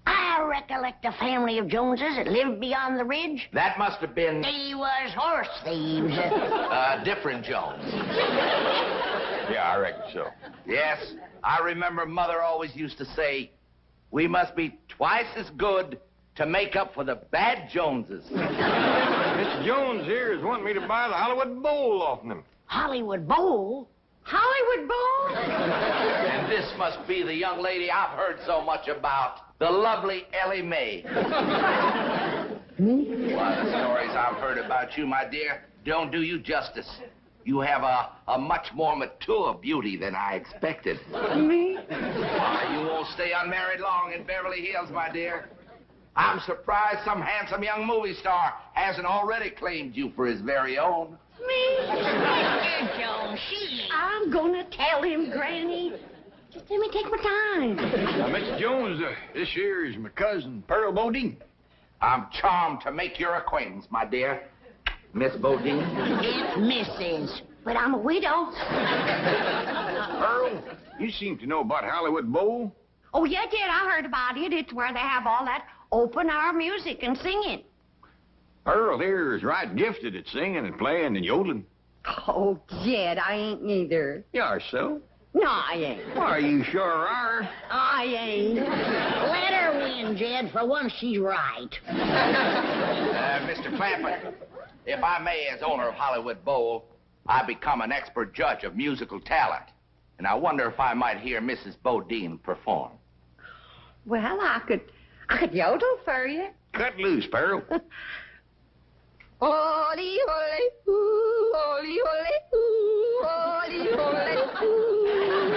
I recollect a family of Joneses that lived beyond the ridge. That must have been... They was horse thieves. different Jones. Yeah, I reckon so. Yes, I remember Mother always used to say, we must be twice as good to make up for the bad Joneses. Mr. Jones here is wanting me to buy the Hollywood Bowl off them. Hollywood Bowl? Hollywood Bowl? And this must be the young lady I've heard so much about, the lovely Ellie Mae. Why, the stories I've heard about you, my dear, don't do you justice. You have a much more mature beauty than I expected. Me? Why, you won't stay unmarried long in Beverly Hills, my dear. I'm surprised some handsome young movie star hasn't already claimed you for his very own. Me? Mr. Jones, I'm gonna tell him, Granny. Just let me take my time. Now, Mr. Jones, this here is my cousin, Pearl Bodine. I'm charmed to make your acquaintance, my dear. Miss Bodine. It's Mrs. But I'm a widow. Pearl, you seem to know about Hollywood Bowl. Oh, yeah, Jed, I heard about it. It's where they have all that open-air music and singing. Pearl here is right gifted at singing and playing and yodeling. Oh, Jed, I ain't neither. You are so. No, I ain't. Why, you sure are. I ain't. Let her win, Jed. For once, she's right. Mr. Clampett, if I may, as owner of Hollywood Bowl, I become an expert judge of musical talent. And I wonder if I might hear Mrs. Bodine perform. Well, I could yodel for you. Cut loose, Pearl. Oli, oli, ooh, oli, oli, ooh, oli, oli, ooh.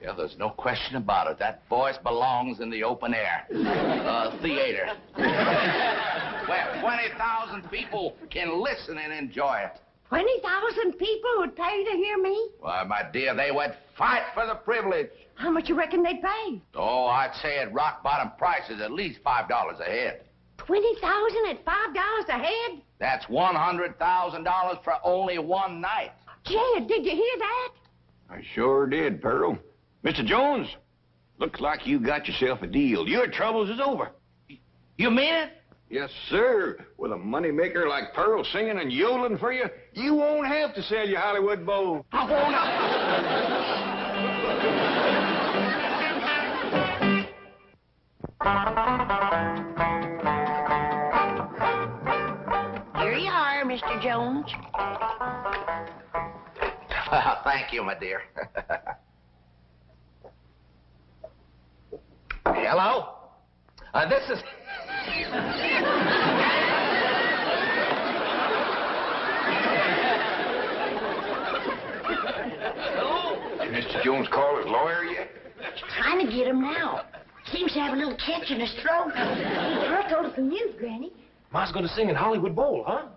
Yeah, there's no question about it. That voice belongs in the open air. Theater. Where 20,000 people can listen and enjoy it. 20,000 people would pay to hear me? Why, my dear, they would fight for the privilege. How much you reckon they'd pay? Oh, I'd say at rock-bottom prices at least $5 a head. 20,000 at $5 a head? That's $100,000 for only one night. Jed, did you hear that? I sure did, Pearl. Mr. Jones, Looks like you got yourself a deal. Your troubles is over. You mean it? Yes, sir. With a moneymaker like Pearl singing and yodeling for you, you won't have to sell your Hollywood Bowl. I won't. Here you are, Mr. Jones. Thank you, my dear. Hello? This is... Mr. Jones called his lawyer yet? Trying to get him now. Seems to have a little catch in his throat. Pearl told us some news, Granny. Ma's gonna sing in Hollywood Bowl, huh?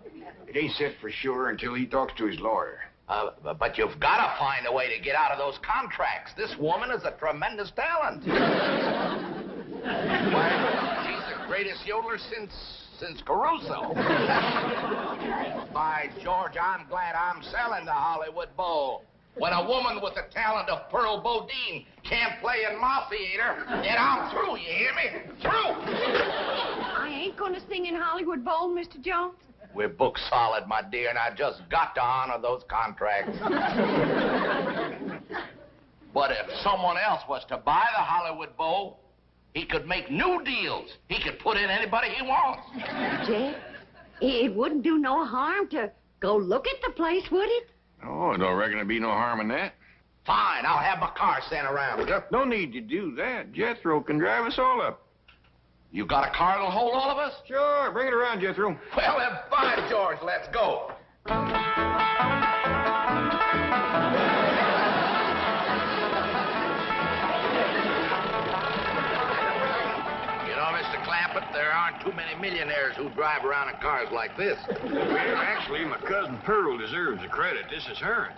It ain't set for sure until he talks to his lawyer. But you've got to find a way to get out of those contracts. This woman is a tremendous talent. Why, she's the greatest yodeler since Caruso. By George, I'm glad I'm selling the Hollywood Bowl. When a woman with the talent of Pearl Bodine can't play in my theater, then I'm through, you hear me? Through! I ain't gonna sing in Hollywood Bowl, Mr. Jones. We're booked solid, my dear, and I just got to honor those contracts. But if someone else was to buy the Hollywood Bowl, he could make new deals. He could put in anybody he wants. Jed, it wouldn't do no harm to go look at the place, would it? Oh, I don't reckon there'd be no harm in that. Fine, I'll have my car sent around with her. No need to do that. Jethro can drive us all up. You got a car that'll hold all of us? Sure, bring it around, Jethro. Well, then, fine, George, let's go. You know, Mr. Clampett, there aren't too many millionaires who drive around in cars like this. Well, actually, my cousin Pearl deserves the credit. This is hers.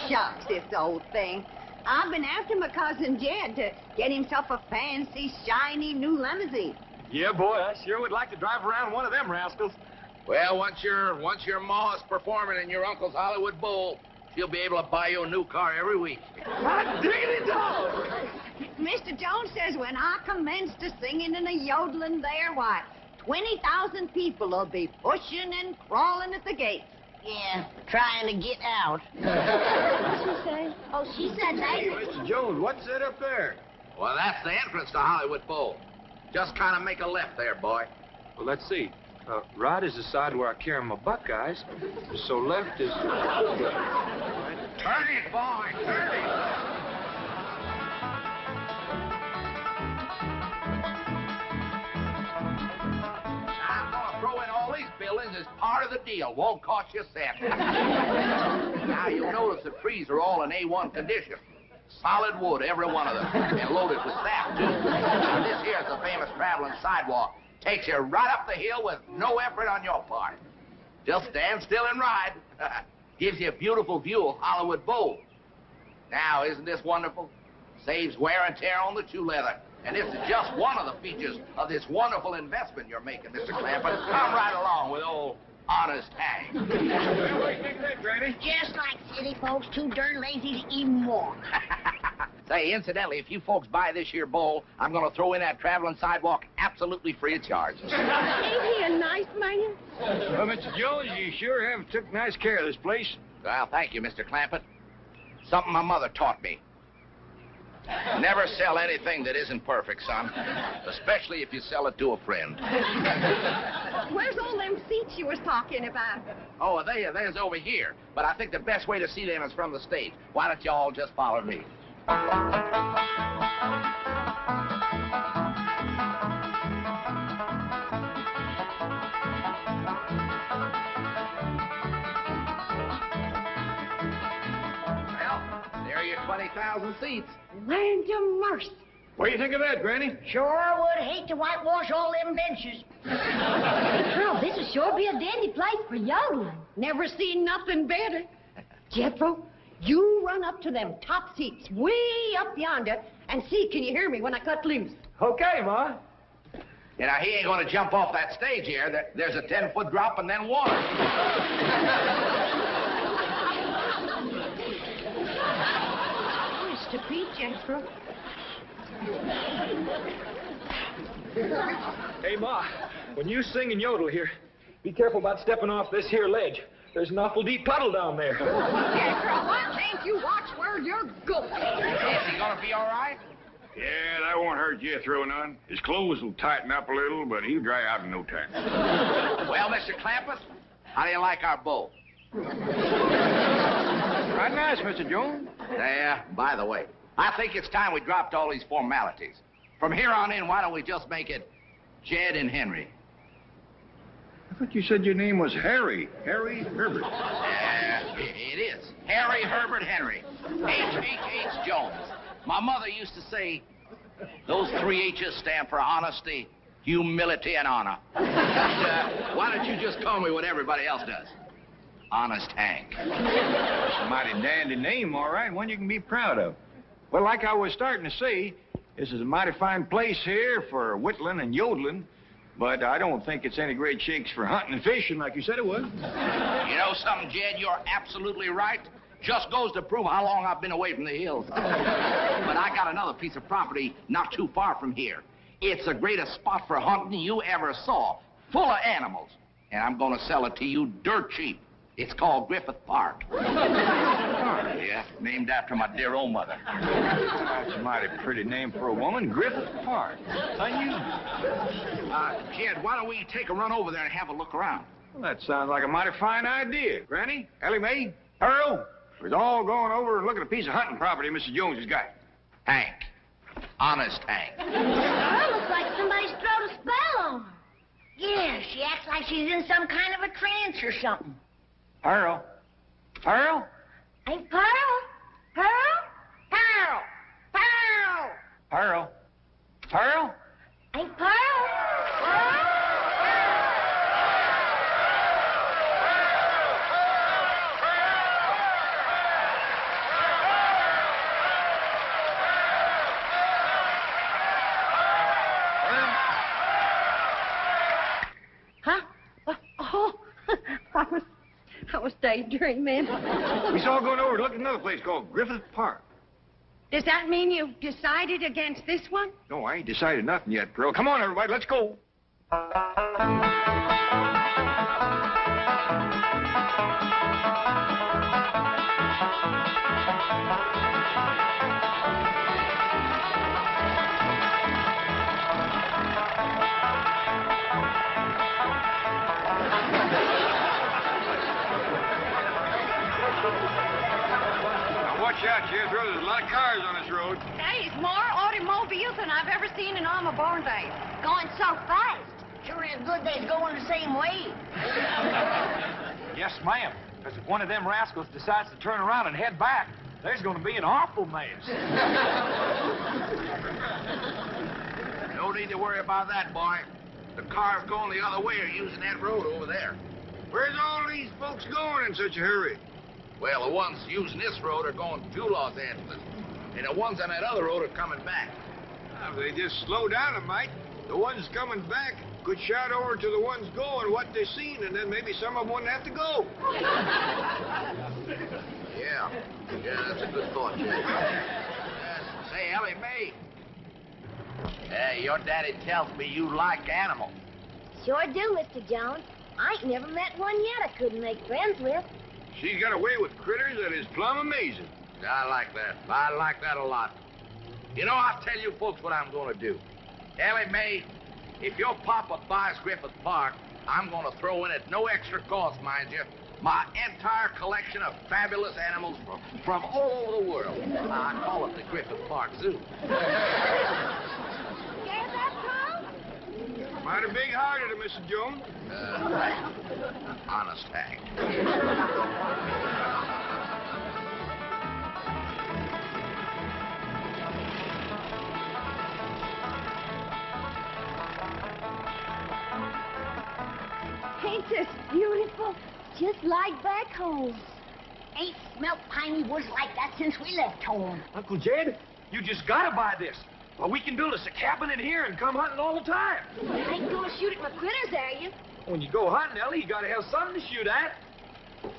Shucks, this old thing. I've been after my cousin Jed to get himself a fancy, shiny new limousine. Yeah, boy, I sure would like to drive around one of them rascals. Well, once your ma's performing in your uncle's Hollywood Bowl, she'll be able to buy you a new car every week. Hot diggity dog! Mr. Jones says when I commence to singing and a yodeling there, why, 20,000 people will be pushing and crawling at the gates. Yeah, trying to get out. What'd she say? Oh, she said that. Mr. Jones, what's that up there? Well, that's the entrance to Hollywood Bowl. Just kind of make a left there, boy. Well, let's see. Right is the side where I carry my Buckeyes. So left is... Turn it, boy, turn it. I'm going to throw in all these buildings as part of the deal. Won't cost you a cent. Now, you'll notice the trees are all in A1 condition. Solid wood, every one of them. And loaded with sap, too. Now, this here's the famous traveling sidewalk. Takes you right up the hill with no effort on your part. Just stand still and ride. Gives you a beautiful view of Hollywood Bowl. Now, isn't this wonderful? Saves wear and tear on the shoe leather. And this is just one of the features of this wonderful investment you're making, Mr. Clampett. Come right along with old Honest Hank. Well, what do you think of that, Granny? Just like city folks, too darn lazy to even walk. Say, incidentally, if you folks buy this here bowl, I'm going to throw in that traveling sidewalk absolutely free of charge. Ain't he a nice man? Well, Mr. Jones, you sure have took nice care of this place. Well, thank you, Mr. Clampett. Something my mother taught me. Never sell anything that isn't perfect, son. Especially if you sell it to a friend. Where's all them seats you was talking about? Oh, there's over here. But I think the best way to see them is from the stage. Why don't you all just follow me? Well, there are your 20,000 seats. Land of mercy. What do you think of that, Granny? Sure would hate to whitewash all them benches. Pearl, this will sure be a dandy place for yodeling. Never seen nothing better. Jethro, you run up to them top seats way up yonder and see can you hear me when I cut loose. Okay, Ma. You know, he ain't going to jump off that stage here. There's a 10-foot drop and then one. Mr. Pete, Jethro. Hey, Ma, when you sing and yodel here, be careful about stepping off this here ledge. There's an awful deep puddle down there. Jethro, why can't you watch where you're going? Is he gonna be all right? Yeah, that won't hurt Jethro none. His clothes will tighten up a little, but he'll dry out in no time. Well, Mr. Clampett, how do you like our boat? Right nice, Mr. Jones. There, by the way, I think it's time we dropped all these formalities. From here on in, why don't we just make it Jed and Henry? I thought you said your name was Harry. Harry Herbert. It is. Harry Herbert Henry. H.H.H. Jones. My mother used to say, those 3 H's stand for honesty, humility, and honor. Why don't you just call me what everybody else does? Honest Hank. That's a mighty dandy name, all right. One you can be proud of. Well, like I was starting to say, this is a mighty fine place here for whittling and yodeling, but I don't think it's any great shakes for hunting and fishing like you said it was. You know something, Jed? You're absolutely right. Just goes to prove how long I've been away from the hills. But I got another piece of property not too far from here. It's the greatest spot for hunting you ever saw, full of animals. And I'm going to sell it to you dirt cheap. It's called Griffith Park. Yeah, named after my dear old mother. That's a mighty pretty name for a woman, Griffith Park. Unusual. Jed, why don't we take a run over there and have a look around? Well, that sounds like a mighty fine idea. Granny, Ellie Mae, Earl, we're all going over and looking at a piece of hunting property Mr. Jones has got. Hank. Honest Hank. Well, looks like somebody's thrown a spell on her. Yeah, she acts like she's in some kind of a trance or something. Earl. Earl? Hey, Pearl? Pearl? Pearl? Pearl? Earl. Earl? Hey, Pearl? Pearl? Huh? Oh, I was daydreaming. We's all going over to look at another place called Griffith Park. Does that mean you've decided against this one? No, I ain't decided nothing yet, Pearl. Come on, everybody, let's go. Watch out, Jethro. There's a lot of cars on this road. Hey, it's more automobiles than I've ever seen in all my born days. Going so fast. Sure is good they's going the same way. Yes, ma'am. Because if one of them rascals decides to turn around and head back, there's going to be an awful mess. No need to worry about that, boy. The cars going the other way are using that road over there. Where's all these folks going in such a hurry? Well, the ones using this road are going to Los Angeles. And the ones on that other road are coming back. If they just slow down a mite, the ones coming back could shout over to the ones going what they seen, and then maybe some of them wouldn't have to go. Yeah, that's a good thought, Jed. Say, Ellie Mae. Hey, your daddy tells me you like animals. Sure do, Mr. Jones. I ain't never met one yet I couldn't make friends with. She's got a way with critters that is plumb amazing. I like that. I like that a lot. You know, I'll tell you folks what I'm going to do. Ellie Mae, if your papa buys Griffith Park, I'm going to throw in at no extra cost, mind you, my entire collection of fabulous animals from all over the world. I call it the Griffith Park Zoo. Mighty big-hearted of Mr. Jones. Honest Hank. Ain't this beautiful? Just like back home. Ain't smelt piney woods like that since we left home. Uncle Jed, you just got to buy this. Well, we can build us a cabin in here and come hunting all the time. You ain't gonna shoot at my critters, are you? When you go hunting, Ellie, you got to have something to shoot at.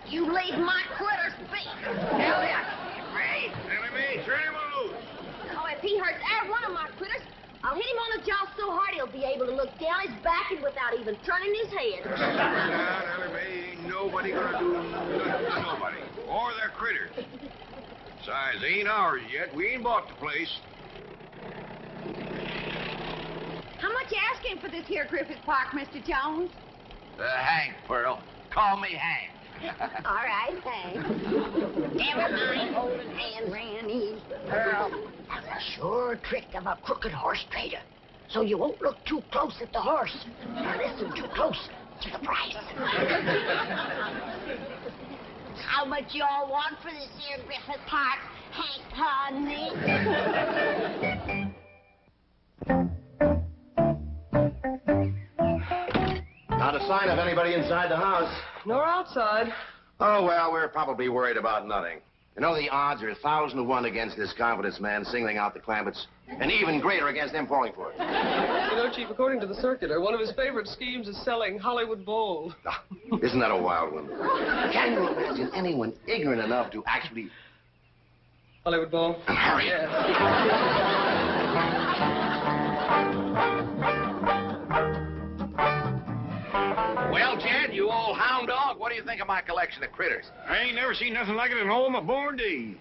You leave my critters be. Ellie, I can't breathe. Ellie Mae, turn him loose. Oh, if he hurts either one of my critters, I'll hit him on the jaw so hard he'll be able to look down his back and without even turning his head. Now, Ellie Mae, ain't nobody gonna do nothing to nobody. Or their critters. Besides, they ain't ours yet. We ain't bought the place. How much you asking for this here Griffith Park, Mr. Jones? Hank, Pearl. Call me Hank. All right, thanks. Never mind holding hand, Granny. Earl, that's a sure trick of a crooked horse trader. So you won't look too close at the horse. Or listen too close to the price. How much you all want for this here Griffith Park, Hank, honey? Not a sign of anybody inside the house. Nor outside. Oh, well, we're probably worried about nothing. You know, the odds are 1,000 to 1 against this confidence man singling out the Clampetts, and even greater against them falling for it. You know, Chief, according to the circular, one of his favorite schemes is selling Hollywood Bowl. Isn't that a wild one? Can you imagine anyone ignorant enough to actually... Hollywood Bowl? Hurry. Well, Jed, you old hound dog, what do you think of my collection of critters? I ain't never seen nothing like it in all my born days.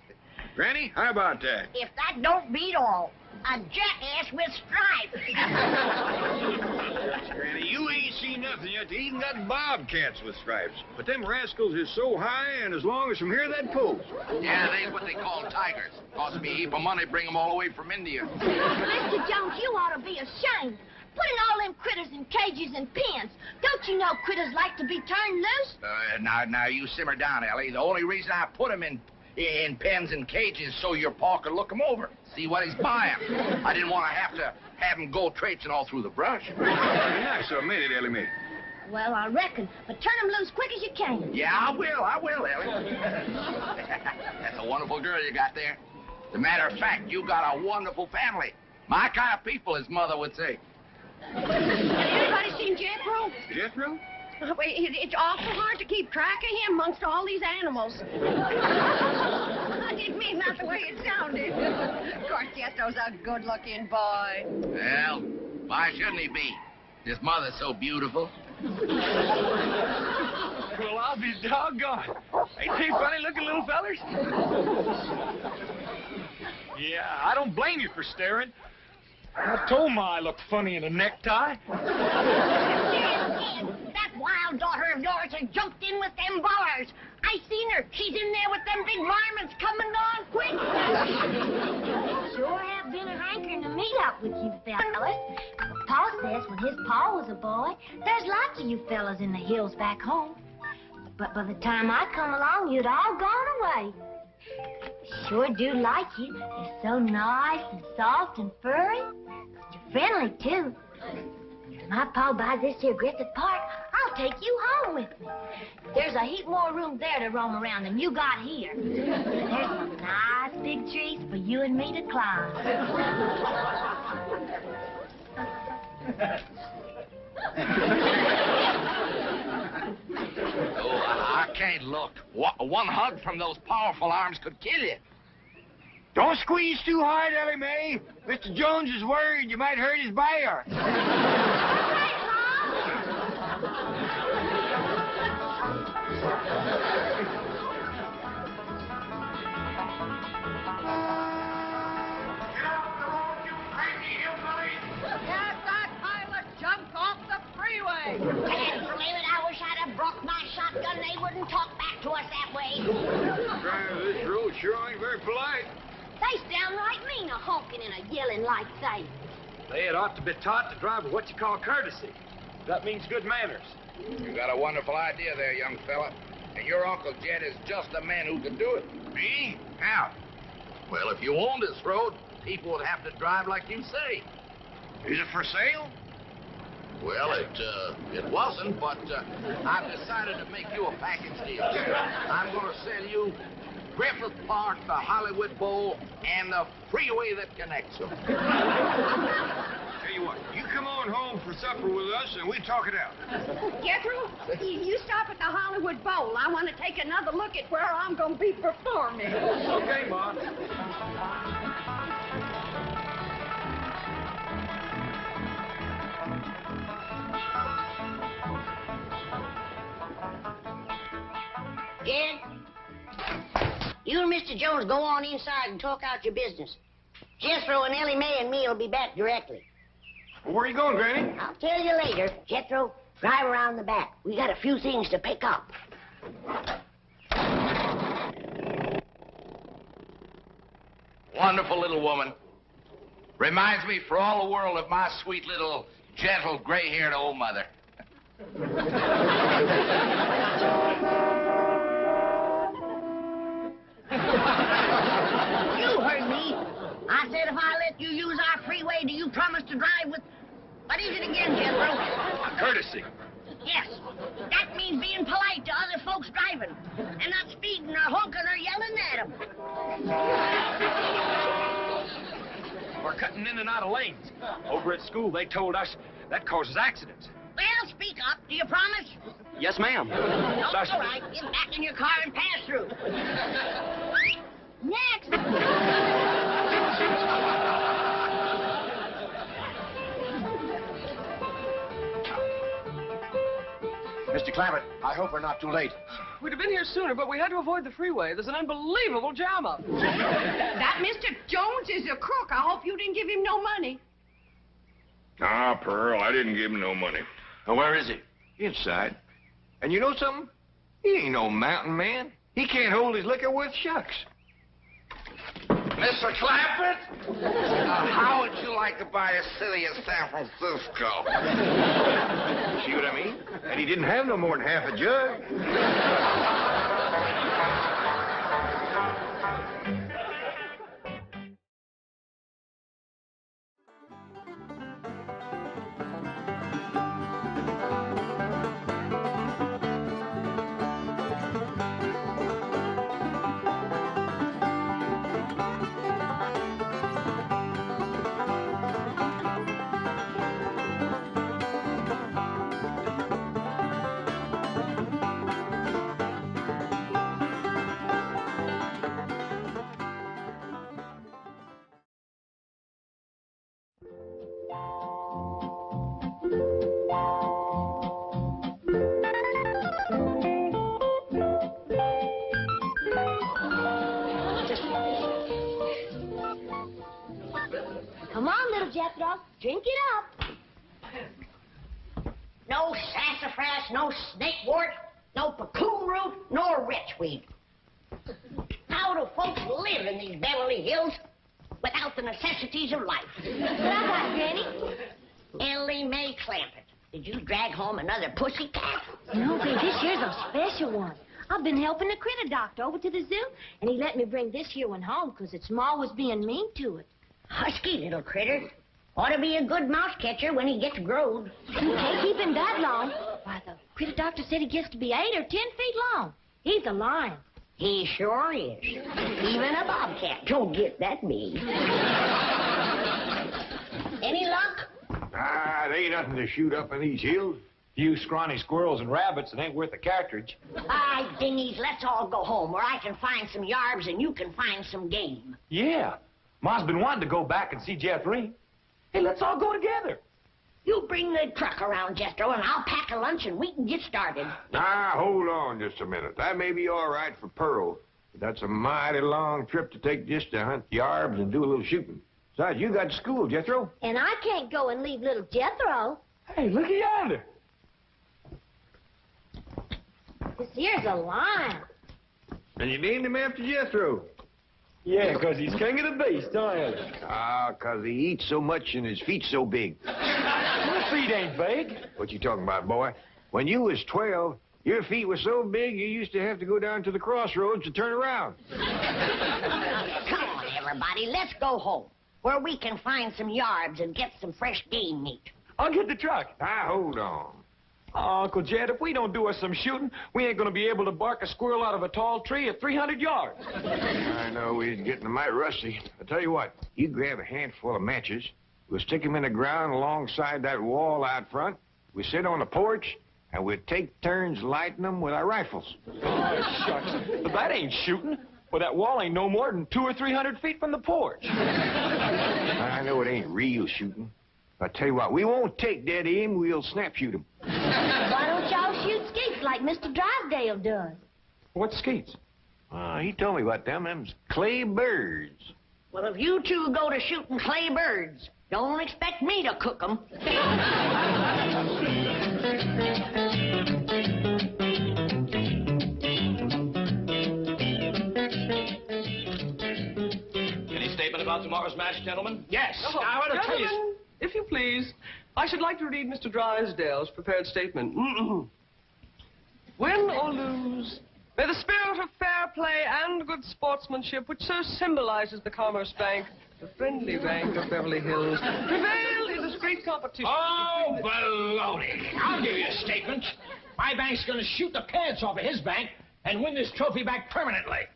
Granny, how about that? If that don't beat all, a jackass with stripes. Granny, you ain't seen nothing yet. They even got bobcats with stripes. But them rascals is so high and as long as from here, that post. Yeah, they's what they call tigers. Cost me a heap of money to bring them all the way from India. Mr. Jones, you ought to be ashamed. Putting all them critters in cages and pens. Don't you know critters like to be turned loose? Now, you simmer down, Ellie. The only reason I put them in pens and cages so your pa could look them over, see what he's buying. I didn't want to have him go traipsing all through the brush. Nice a minute, Ellie Mae. Well, I reckon. But turn them loose quick as you can. Yeah, I will, Ellie. That's a wonderful girl you got there. As a matter of fact, you got a wonderful family. My kind of people, his mother would say. Anybody seen Jethro? Jethro? It's awful hard to keep track of him amongst all these animals. I didn't mean that the way it sounded. Of course, Jethro's a good-looking boy. Well, why shouldn't he be? His mother's so beautiful. Well, I'll be doggone. Ain't they funny-looking little fellers? Yeah, I don't blame you for staring. I told Ma I looked funny in a necktie. That wild daughter of yours has jumped in with them bars. I seen her. She's in there with them big varmints coming on quick. Sure have been a hankering to meet up with you fellas. Pa says when his pa was a boy, there's lots of you fellas in the hills back home. But by the time I come along, you'd all gone away. Sure do like you. You're so nice and soft and furry. You're friendly, too. If my pa buys this here Griffith Park, I'll take you home with me. There's a heap more room there to roam around than you got here. There's some nice big trees for you and me to climb. Oh, I can't look. One hug from those powerful arms could kill you. Don't squeeze too hard, Ellie Mae. Mr. Jones is worried you might hurt his bear. And from it, I wish I'd have brought my shotgun. They wouldn't talk back to us that way. This road sure ain't very polite. They's downright mean a honking and a yelling like that. They had ought to be taught to drive with what you call courtesy. That means good manners. You got a wonderful idea there, young fella. And your Uncle Jed is just the man who can do it. Me? How? Well, if you owned this road, people would have to drive like you say. Is it for sale? Well, it wasn't, but I've decided to make you a package deal. I'm going to sell you Griffith Park, the Hollywood Bowl, and the freeway that connects them. Tell you what, you come on home for supper with us and we talk it out. Jethro, you stop at the Hollywood Bowl. I want to take another look at where I'm going to be performing. Okay, Ma. Jed, you and Mr. Jones go on inside and talk out your business. Jethro and Ellie Mae and me will be back directly. Well, where are you going, Granny? I'll tell you later. Jethro, drive around the back. We got a few things to pick up. Wonderful little woman. Reminds me for all the world of my sweet little, gentle, gray-haired old mother. You heard me. I said if I let you use our freeway, do you promise to drive with... What is it again, Jethro? Courtesy. Yes. That means being polite to other folks driving and not speeding or honking or yelling at them. We're cutting in and out of lanes. Over at school, they told us that causes accidents. Well, speak up. Do you promise? Yes, ma'am. No, all right. Get back in your car and pass through. Next. Mr. Clampett, I hope we're not too late. We'd have been here sooner, but we had to avoid the freeway. There's an unbelievable jam up. That Mr. Jones is a crook. I hope you didn't give him no money. Ah, Pearl, I didn't give him no money. Now, where is he? Inside. And you know something? He ain't no mountain man. He can't hold his liquor worth shucks. Mr. Clampett, how would you like to buy a city of San Francisco? See what I mean? And he didn't have no more than half a jug. Come on, little Jethro. Drink it up. No sassafras, no snakewort, no cocoon root, nor wretchweed. How do folks live in these Beverly Hills without the necessities of life? What I got, Granny? Ellie Mae Clampett. Did you drag home another pussycat? No, babe, this year's a special one. I've been helping the critter doctor over to the zoo, and he let me bring this here one home because its ma was being mean to it. Husky little critter. Ought to be a good mouse catcher when he gets growed. You can't keep him that long. Why, the critter doctor said he gets to be 8 or 10 feet long. He's a lion. He sure is. Even a bobcat don't get that big. Any luck? Ah, there ain't nothing to shoot up in these hills. Few scrawny squirrels and rabbits that ain't worth a cartridge. Aye, dingies, let's all go home where I can find some yarbs and you can find some game. Yeah. Ma's been wanting to go back and see Jeffrey. Hey, let's all go together. You bring the truck around, Jethro, and I'll pack a lunch and we can get started. Now, hold on just a minute. That may be all right for Pearl, but that's a mighty long trip to take just to hunt yarbs and do a little shooting. Besides, you got school, Jethro. And I can't go and leave little Jethro. Hey, look at yonder. This here's a lion. And you named him after Jethro. Yeah, 'cause he's king of the beast, aren't he? Ah, 'cause he eats so much and his feet so big. Your feet ain't big. What you talking about, boy? When you was 12, your feet were so big you used to have to go down to the crossroads to turn around. Come on, everybody, let's go home where we can find some yarbs and get some fresh game meat. I'll get the truck. Now, hold on. Oh, Uncle Jed, if we don't do us some shooting, we ain't gonna be able to bark a squirrel out of a tall tree at 300 yards. I know we're getting mighty rusty. I tell you what, you grab a handful of matches, we'll stick them in the ground alongside that wall out front, we sit on the porch, and we'll take turns lighting them with our rifles. Oh, shucks. But that ain't shooting. Well, that wall ain't no more than 200 or 300 feet from the porch. I know it ain't real shooting. I tell you what, we won't take dead aim, we'll snap shoot them. Why don't y'all shoot skeets like Mr. Drysdale does? What's skeets? He told me about them. Them's clay birds. Well, if you two go to shooting clay birds, don't expect me to cook them. Any statement about tomorrow's match, gentlemen? Yes. I want to tell you. If you please, I should like to read Mr. Drysdale's prepared statement. Win or lose, may the spirit of fair play and good sportsmanship, which so symbolizes the Commerce Bank, the friendly bank of Beverly Hills, prevail in this great competition. Oh, baloney. I'll give you a statement. My bank's going to shoot the pants off of his bank and win this trophy back permanently.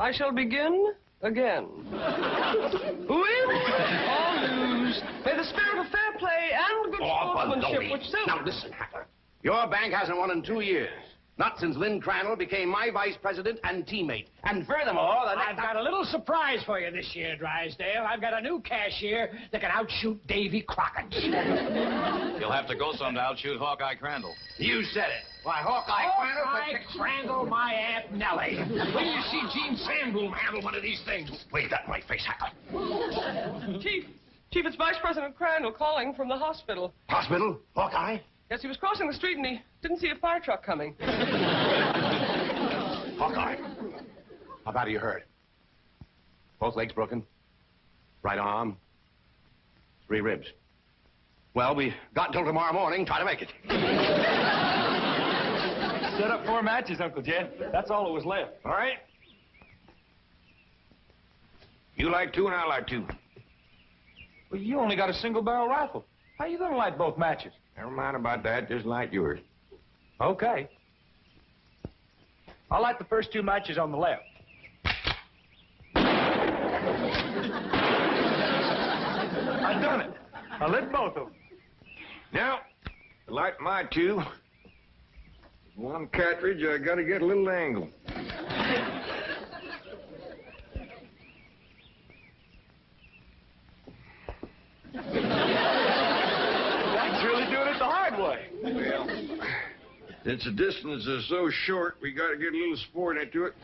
I shall begin again. Win or lose, may the spirit of fair play and good sportsmanship, which so... Now, listen, Hacker. Your bank hasn't won in 2 years. Not since Lynn Crandall became my vice president and teammate. And furthermore, I've got a little surprise for you this year, Drysdale. I've got a new cashier that can outshoot Davy Crockett. You'll have to go some to outshoot Hawkeye Crandall. You said it. Why, Hawkeye Crandall... Hawkeye Crandall, my Aunt Nellie. When you see Gene Sandbloom handle one of these things. Wave that in my face, Hacker. Chief, it's Vice President Crandall calling from the hospital. Hospital? Hawkeye? Yes, he was crossing the street and he didn't see a fire truck coming. Hawkeye, how bad are you hurt? Both legs broken? Right arm? 3 ribs. Well, we got until tomorrow morning. Try to make it. Set up 4 matches, Uncle Jed. That's all that was left. All right? You like 2 and I like 2. Well, you only got a single-barrel rifle. How you gonna light both matches? Never mind about that. Just light yours. Okay. I'll light the first 2 matches on the left. I done it. I lit both of them. Now, to light my 2, one cartridge, I gotta get a little angle. That's really doing it the hard way. Well, since the distance is so short, we gotta get a little sport into it.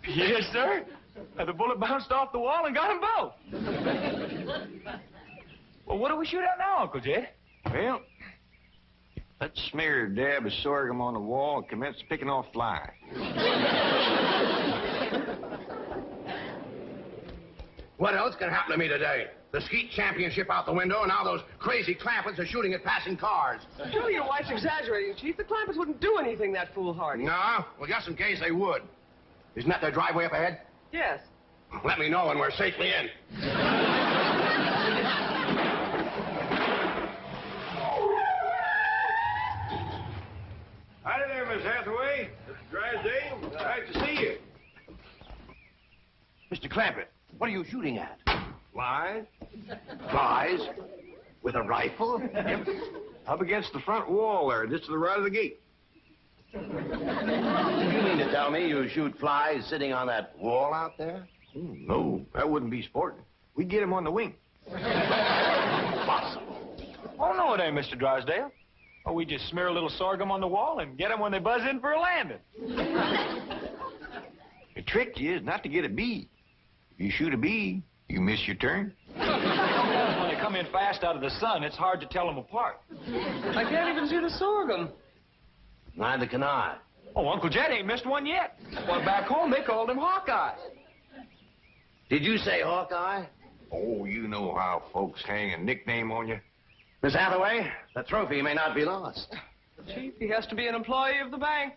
Yes, sir. And the bullet bounced off the wall and got them both. Well, what do we shoot at now, Uncle Jed? Well, let's smear a dab of sorghum on the wall and commence picking off flies. What else can happen to me today? The skeet championship out the window, and now those crazy Clampetts are shooting at passing cars. Surely your wife's exaggerating, Chief. The Clampetts wouldn't do anything that foolhardy. No? Well, just in case they would. Isn't that their driveway up ahead? Yes. Let me know when we're safely in. Howdy there, Miss Hathaway. Mr. Drysdale. Nice to see you. Mr. Clampett, what are you shooting at? Flies? Flies? With a rifle? Yep. Up against the front wall there, just to the right of the gate. You mean to tell me you shoot flies sitting on that wall out there? No, that wouldn't be sporting. We'd get him on the wing. Impossible. Oh, no, it ain't, Mr. Drysdale. Oh, we just smear a little sorghum on the wall and get them when they buzz in for a landing. The trick is not to get a bee. If you shoot a bee, you miss your turn. When they come in fast out of the sun, it's hard to tell them apart. I can't even see the sorghum. Neither can I. Oh, Uncle Jed ain't missed one yet. Well, back home, they called him Hawkeye. Did you say Hawkeye? Oh, you know how folks hang a nickname on you. Miss Hathaway, the trophy may not be lost. Chief, he has to be an employee of the bank.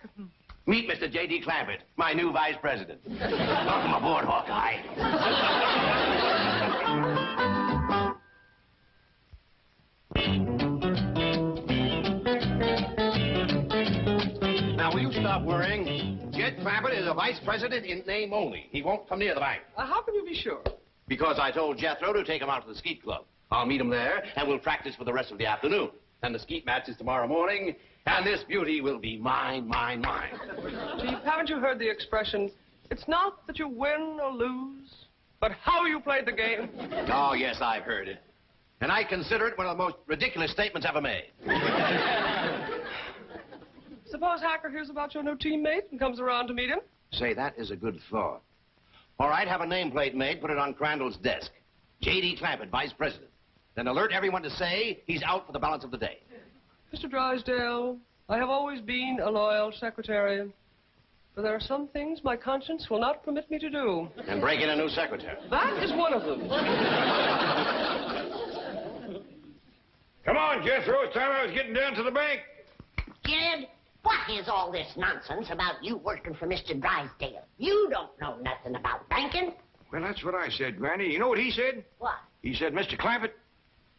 Meet Mr. J.D. Clampett, my new vice president. Welcome aboard, Hawkeye. Now, will you stop worrying? Jed Clampett is a vice president in name only. He won't come near the bank. How can you be sure? Because I told Jethro to take him out to the skeet club. I'll meet him there, and we'll practice for the rest of the afternoon. And the skeet match is tomorrow morning, and this beauty will be mine, mine, mine. Chief, haven't you heard the expression, it's not that you win or lose, but how you played the game? Oh, yes, I've heard it. And I consider it one of the most ridiculous statements ever made. Suppose Hacker hears about your new teammate and comes around to meet him? Say, that is a good thought. All right, have a nameplate made, put it on Crandall's desk. J.D. Clampett, Vice President. Then alert everyone to say he's out for the balance of the day. Mr. Drysdale, I have always been a loyal secretary. But there are some things my conscience will not permit me to do. And break in a new secretary. That is one of them. Come on, Jethro. It's time I was getting down to the bank. Jed, what is all this nonsense about you working for Mr. Drysdale? You don't know nothing about banking. Well, that's what I said, Granny. You know what he said? What? He said, Mr. Clampett,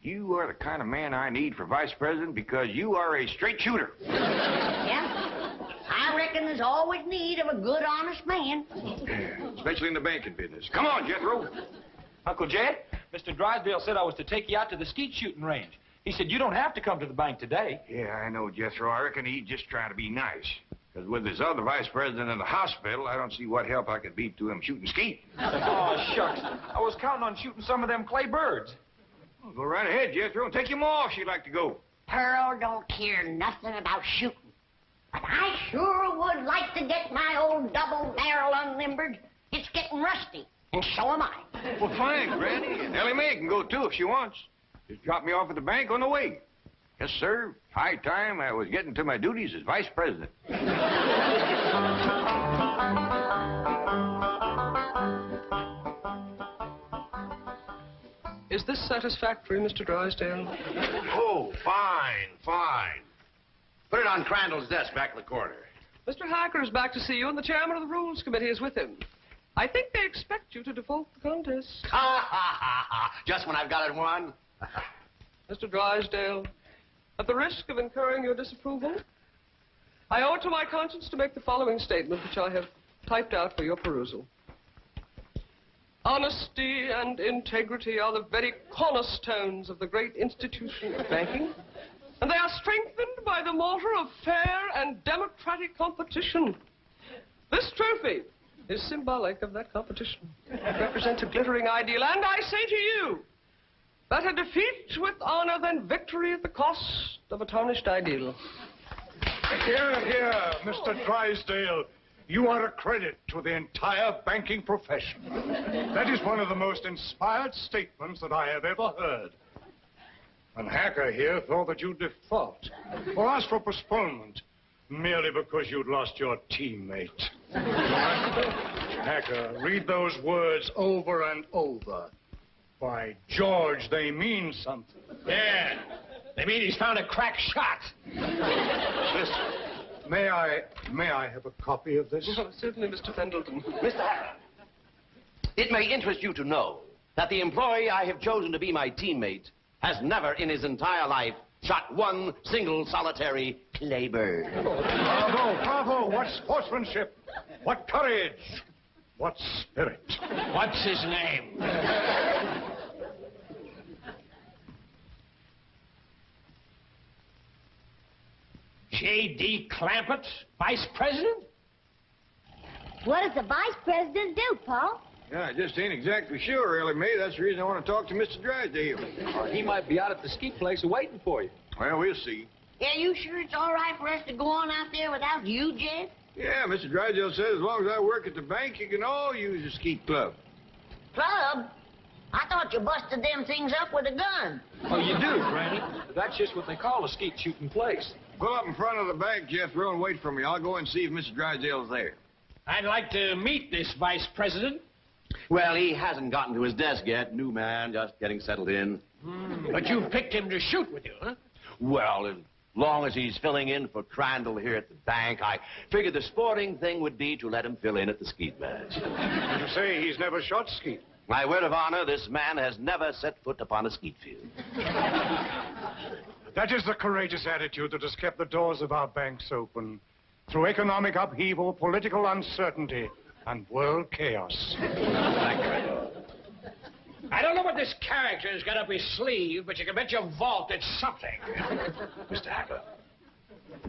you are the kind of man I need for vice president because you are a straight shooter. Yeah? I reckon there's always need of a good, honest man. Especially in the banking business. Come on, Jethro. Uncle Jed, Mr. Drysdale said I was to take you out to the skeet shooting range. He said you don't have to come to the bank today. Yeah, I know, Jethro. I reckon he's just trying to be nice. Because with this other vice president in the hospital, I don't see what help I could be to him shooting skeet. Oh, shucks. I was counting on shooting some of them clay birds. Well, go right ahead, Jethro, and take him off if you'd like to go. Pearl don't care nothing about shooting. But I sure would like to get my old double barrel unlimbered. It's getting rusty, and so am I. Well, fine, Granny. And Ellie Mae can go, too, if she wants. Just drop me off at the bank on the way. Yes, sir. High time I was getting to my duties as vice president. Is this satisfactory, Mr. Drysdale? Oh, fine, fine. Put it on Crandall's desk back in the corner. Mr. Hacker is back to see you, and the chairman of the Rules Committee is with him. I think they expect you to default the contest. Ha, ha, ha, ha. Just when I've got it won. Mr. Drysdale, at the risk of incurring your disapproval, I owe it to my conscience to make the following statement, which I have typed out for your perusal. Honesty and integrity are the very cornerstones of the great institution of banking, and they are strengthened by the mortar of fair and democratic competition. This trophy is symbolic of that competition. It represents a glittering ideal, and I say to you, better defeat with honor than victory at the cost of a tarnished ideal. Here, here, Mr. Drysdale. You are a credit to the entire banking profession. That is one of the most inspired statements that I have ever heard. And Hacker here thought that you'd default or ask for postponement merely because you'd lost your teammate. Hacker, read those words over and over. By George, they mean something. Yeah, they mean he's found a crack shot. Listen, may I have a copy of this? Oh, certainly, Mr. Pendleton. Mr. Hacker, it may interest you to know that the employee I have chosen to be my teammate has never in his entire life shot one single solitary clay bird. Bravo, bravo. What sportsmanship. What courage. What spirit. What's his name? J.D. Clampett, Vice President? What does the vice president do, Paul? Yeah, I just ain't exactly sure, Ellie Mae. That's the reason I want to talk to Mr. Drysdale. Or he might be out at the skeet place waiting for you. Well, we'll see. Yeah, you sure it's all right for us to go on out there without you, Jed? Yeah, Mr. Drysdale says as long as I work at the bank, you can all use the skeet club. Club? I thought you busted them things up with a gun. Oh, you do, Granny. That's just what they call a skeet shooting place. Pull up in front of the bank, Jethro, and wait for me. I'll go and see if Mr. Drysdale's there. I'd like to meet this Vice President. Well, he hasn't gotten to his desk yet. New man, just getting settled in. But you picked him to shoot with you, huh? Well, as long as he's filling in for Crandall here at the bank, I figured the sporting thing would be to let him fill in at the skeet match. Did you say he's never shot skeet? My word of honor, this man has never set foot upon a skeet field. That is the courageous attitude that has kept the doors of our banks open through economic upheaval, political uncertainty, and world chaos. I don't know what this character's got up his sleeve, but you can bet your vault it's something. Mr. Hacker.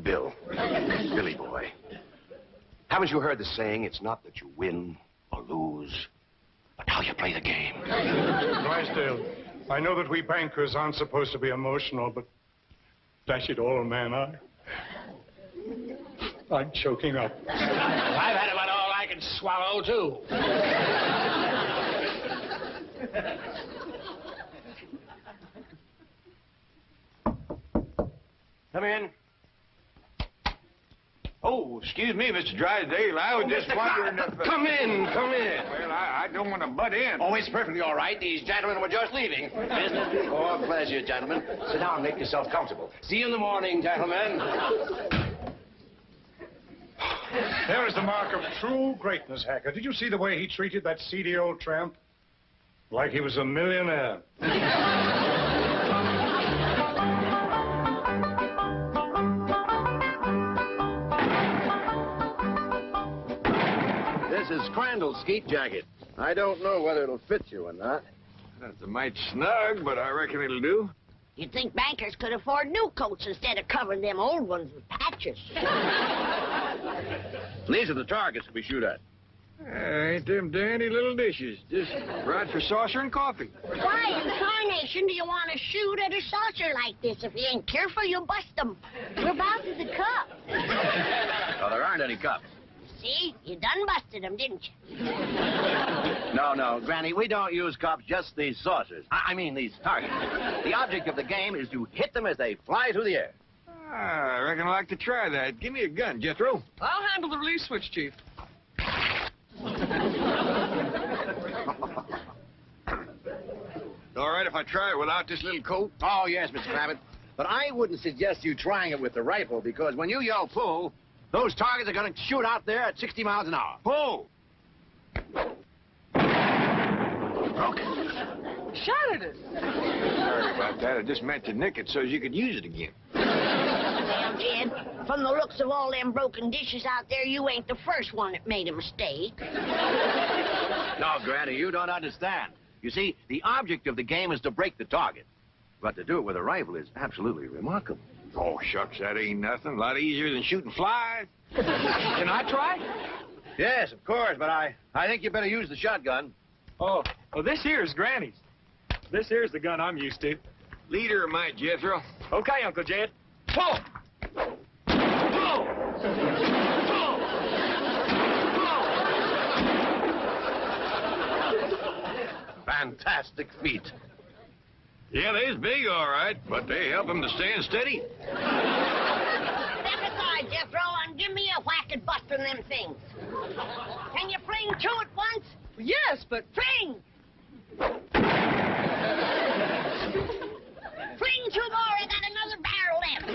Bill. Billy boy. Haven't you heard the saying, it's not that you win or lose, but how you play the game? Drysdale, I know that we bankers aren't supposed to be emotional, but dash it all, man, I'm choking up. Well, I've had about all I can swallow, too. Come in. Oh, excuse me, Mr. Drysdale. I was just wondering if... Come in, come in. Well, I don't want to butt in. Oh, it's perfectly all right. These gentlemen were just leaving. Oh, pleasure, gentlemen. Sit down and make yourself comfortable. See you in the morning, gentlemen. There is the mark of true greatness, Hacker. Did you see the way he treated that seedy old tramp? Like he was a millionaire. This is Crandall's skeet jacket. I don't know whether it'll fit you or not. That's a mite snug, but I reckon it'll do. You'd think bankers could afford new coats instead of covering them old ones with patches. These are the targets we shoot at. Ain't them dandy little dishes. Just right for saucer and coffee. Why in tarnation do you want to shoot at a saucer like this? If you ain't careful, you'll bust them. Whereabouts is the cup? Oh, there aren't any cups. See? You done busted them, didn't you? No, Granny, we don't use cups, just these saucers. I mean these targets. The object of the game is to hit them as they fly through the air. I reckon I'd like to try that. Give me a gun, Jethro. I'll handle the release switch, Chief. All right if I try it without this little coat? Oh, yes, Mr. Clampett. But I wouldn't suggest you trying it with the rifle, because when you yell pull, those targets are going to shoot out there at 60 miles an hour. Pull! Broken. Shot at it. Sorry about that. I just meant to nick it so you could use it again. Well, Jed, from the looks of all them broken dishes out there, you ain't the first one that made a mistake. No, Granny, you don't understand. You see, the object of the game is to break the target. But to do it with a rifle is absolutely remarkable. Oh, shucks, that ain't nothing. A lot easier than shooting flies. Can I try? Yes, of course, but I think you better use the shotgun. Oh, well, this here's Granny's. This here's the gun I'm used to. Leader of my Jethro. Okay, Uncle Jed. Pull! Fantastic feat. Yeah, they's big, all right, but they help them to stand steady. Step aside, Jethro, and give me a whack at busting them things. Can you fling two at once? Yes, but... Fling! Fling two more, I got another barrel left.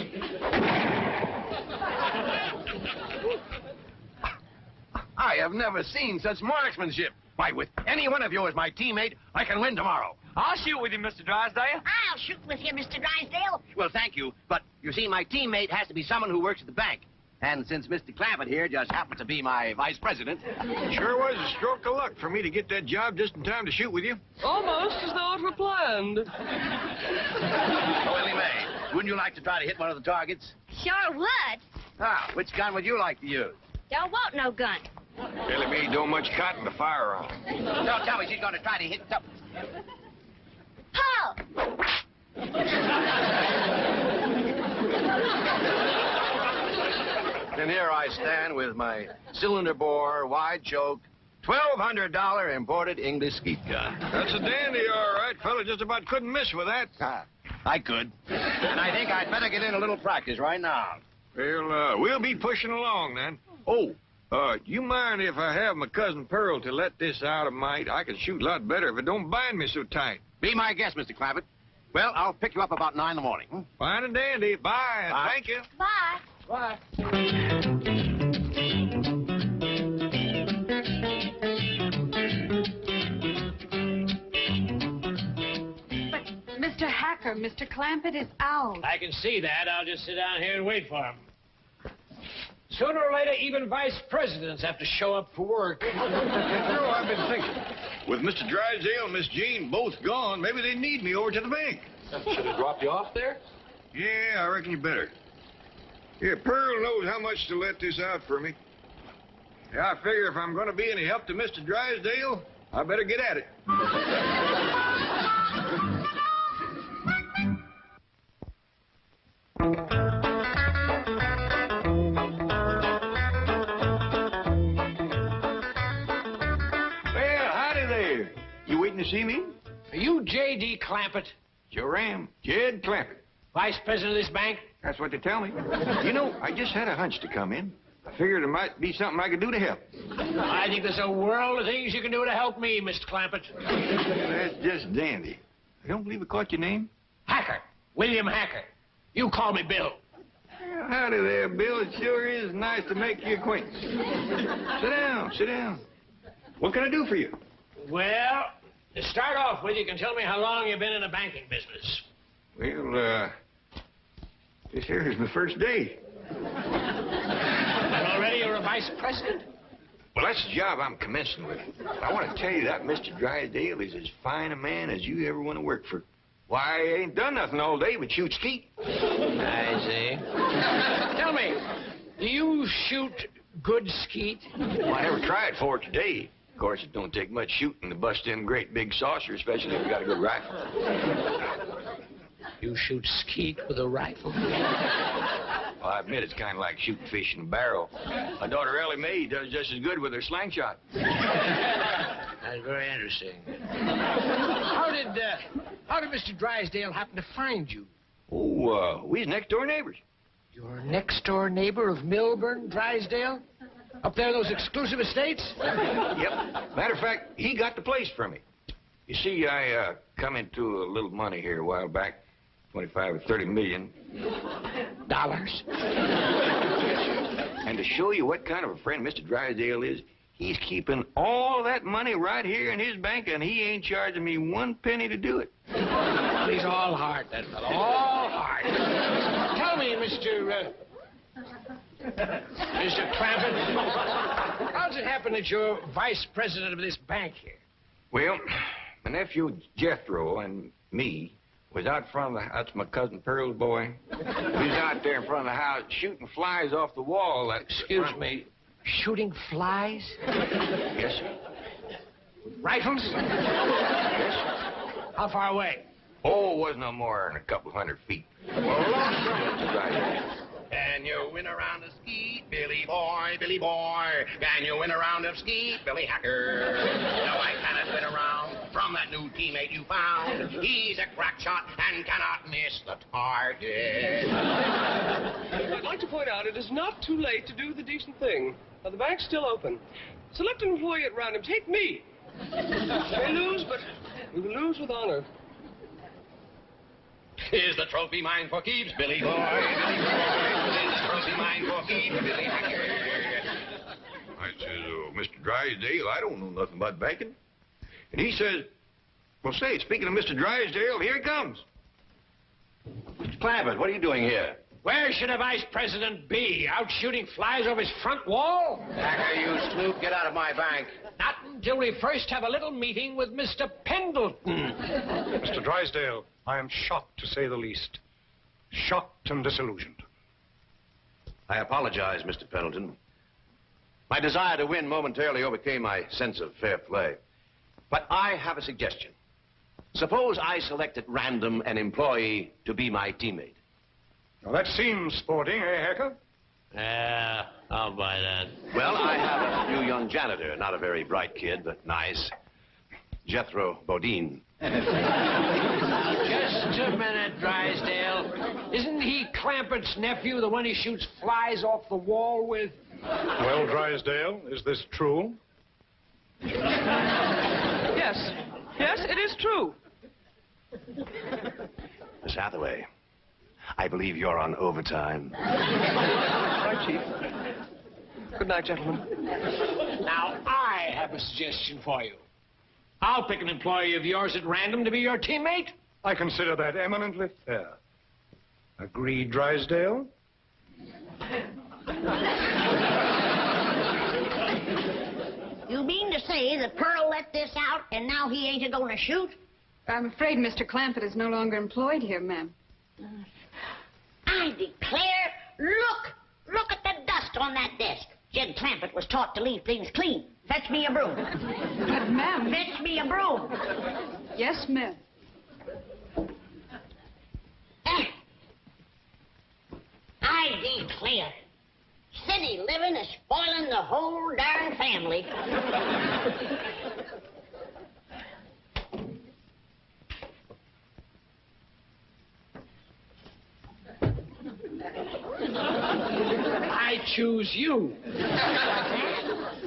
I have never seen such marksmanship. Why, with any one of you as my teammate, I can win tomorrow. I'll shoot with you, Mr. Drysdale. I'll shoot with you, Mr. Drysdale. Well, thank you, but you see, my teammate has to be someone who works at the bank. And since Mr. Clampett here just happens to be my vice president... Sure was a stroke of luck for me to get that job just in time to shoot with you. Almost as though it were planned. Oh, Willie Mae, wouldn't you like to try to hit one of the targets? Sure would. Ah, which gun would you like to use? Don't want no gun. Ellie Mae don't much cotton to fire on. Don't tell me she's going to try to hit something. Pull! And here I stand with my cylinder bore, wide choke, $1,200 imported English skeet gun. That's a dandy, all right. Fella just about couldn't miss with that. I could. And I think I'd better get in a little practice right now. Well, we'll be pushing along then. Oh, you mind if I have my cousin Pearl to let this out a mite? I can shoot a lot better if it don't bind me so tight. Be my guest, Mr. Clampett. Well, I'll pick you up about 9 in the morning. Fine and dandy. Bye. Bye. Thank you. Bye. Bye. Mr. Hacker, Mr. Clampett is out. I can see that. I'll just sit down here and wait for him. Sooner or later, even vice presidents have to show up for work. I've been thinking. With Mr. Drysdale and Miss Jean both gone, maybe they need me over to the bank. Should I drop you off there? Yeah, I reckon you better. Yeah, Pearl knows how much to let this out for me. Yeah, I figure if I'm going to be any help to Mr. Drysdale, I better get at it. see me? Are you J.D. Clampett? Sure am. Jed Clampett. Vice president of this bank? That's what they tell me. You know, I just had a hunch to come in. I figured there might be something I could do to help. I think there's a world of things you can do to help me, Mr. Clampett. That's just dandy. I don't believe I caught your name. Hacker. William Hacker. You call me Bill. Well, howdy there, Bill. It sure is nice to make your acquaintance. Sit down, sit down. What can I do for you? Well, to start off with, you can tell me how long you've been in the banking business. Well, this here is my first day. And already you're a vice president? Well, that's the job I'm commencing with. I want to tell you that Mr. Drysdale is as fine a man as you ever want to work for. Why, I ain't done nothing all day but shoot skeet. I see. Tell me, do you shoot good skeet? Well, I never tried for it today. Of course, it don't take much shooting to bust in great big saucers, especially if you got a good rifle. You shoot skeet with a rifle? Well, I admit it's kind of like shooting fish in a barrel. My daughter Ellie Mae does just as good with her slingshot. That's very interesting. How did Mr. Drysdale happen to find you? Oh, we was next-door neighbors. Your next-door neighbor of Milburn, Drysdale? Up there, those exclusive estates? Yep. Matter of fact, he got the place for me. You see, I come into a little money here a while back, 25 or 30 million. Dollars? And to show you what kind of a friend Mr. Drysdale is, he's keeping all that money right here in his bank, and he ain't charging me 1 penny to do it. He's all heart, that fellow. All heart. Tell me, Mr. Clampett, how does it happen that you're vice president of this bank here? Well, my nephew Jethro and me was out front of the... That's my cousin Pearl's boy. He was out there in front of the house shooting flies off the wall. Excuse me. Shooting flies? Yes, sir. Rifles? Yes, sir. How far away? Oh, it wasn't no more than a couple 100 feet. Can you win a round of skeet, Billy boy, Billy boy? Can you win a round of skeet, Billy Hacker? No, I cannot win a round from that new teammate you found. He's a crack shot and cannot miss the target. I'd like to point out it is not too late to do the decent thing. Now, the bank's still open. Select an employee at random. Take me. We may lose, but we will lose with honor. Is the trophy mine for keeps, Billy boy? Billy boy. Is the trophy mine for keeps, Billy Hacker? I says, Mr. Drysdale, I don't know nothing about banking. And he says, well, say, speaking of Mr. Drysdale, here he comes. Mr. Clampett, what are you doing here? Where should a vice president be? Out shooting flies off his front wall? Hacker, you snoop, get out of my bank. Not until we first have a little meeting with Mr. Pendleton. Mr. Drysdale, I am shocked, to say the least. Shocked and disillusioned. I apologize, Mr. Pendleton. My desire to win momentarily overcame my sense of fair play. But I have a suggestion. Suppose I select at random an employee to be my teammate. Now, that seems sporting, eh, Hacker? Yeah, I'll buy that. Well, I have a new young janitor. Not a very bright kid, but nice. Jethro Bodine. Just a minute, Drysdale. Isn't he Clampett's nephew, the one he shoots flies off the wall with? Well, Drysdale, is this true? Yes. Yes, it is true. Miss Hathaway, I believe you're on overtime. Right, Chief. Good night, gentlemen. Now, I have a suggestion for you. I'll pick an employee of yours at random to be your teammate. I consider that eminently fair. Agreed, Drysdale? You mean to say that Pearl let this out and now he ain't a-going to shoot? I'm afraid Mr. Clampett is no longer employed here, ma'am. I declare, look at the dust on that desk. Jed Clampett was taught to leave things clean. Fetch me a broom. But, ma'am... Fetch me a broom. Yes, ma'am. I declare, city living is spoiling the whole darn family. choose you.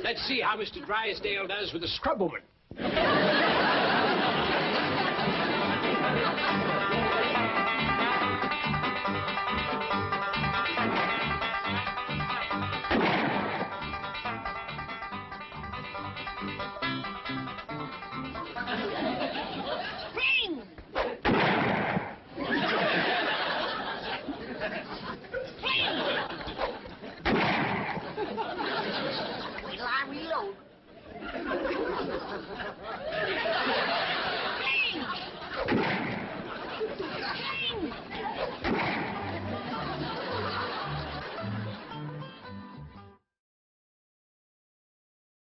Let's see how Mr. Drysdale does with the scrub woman.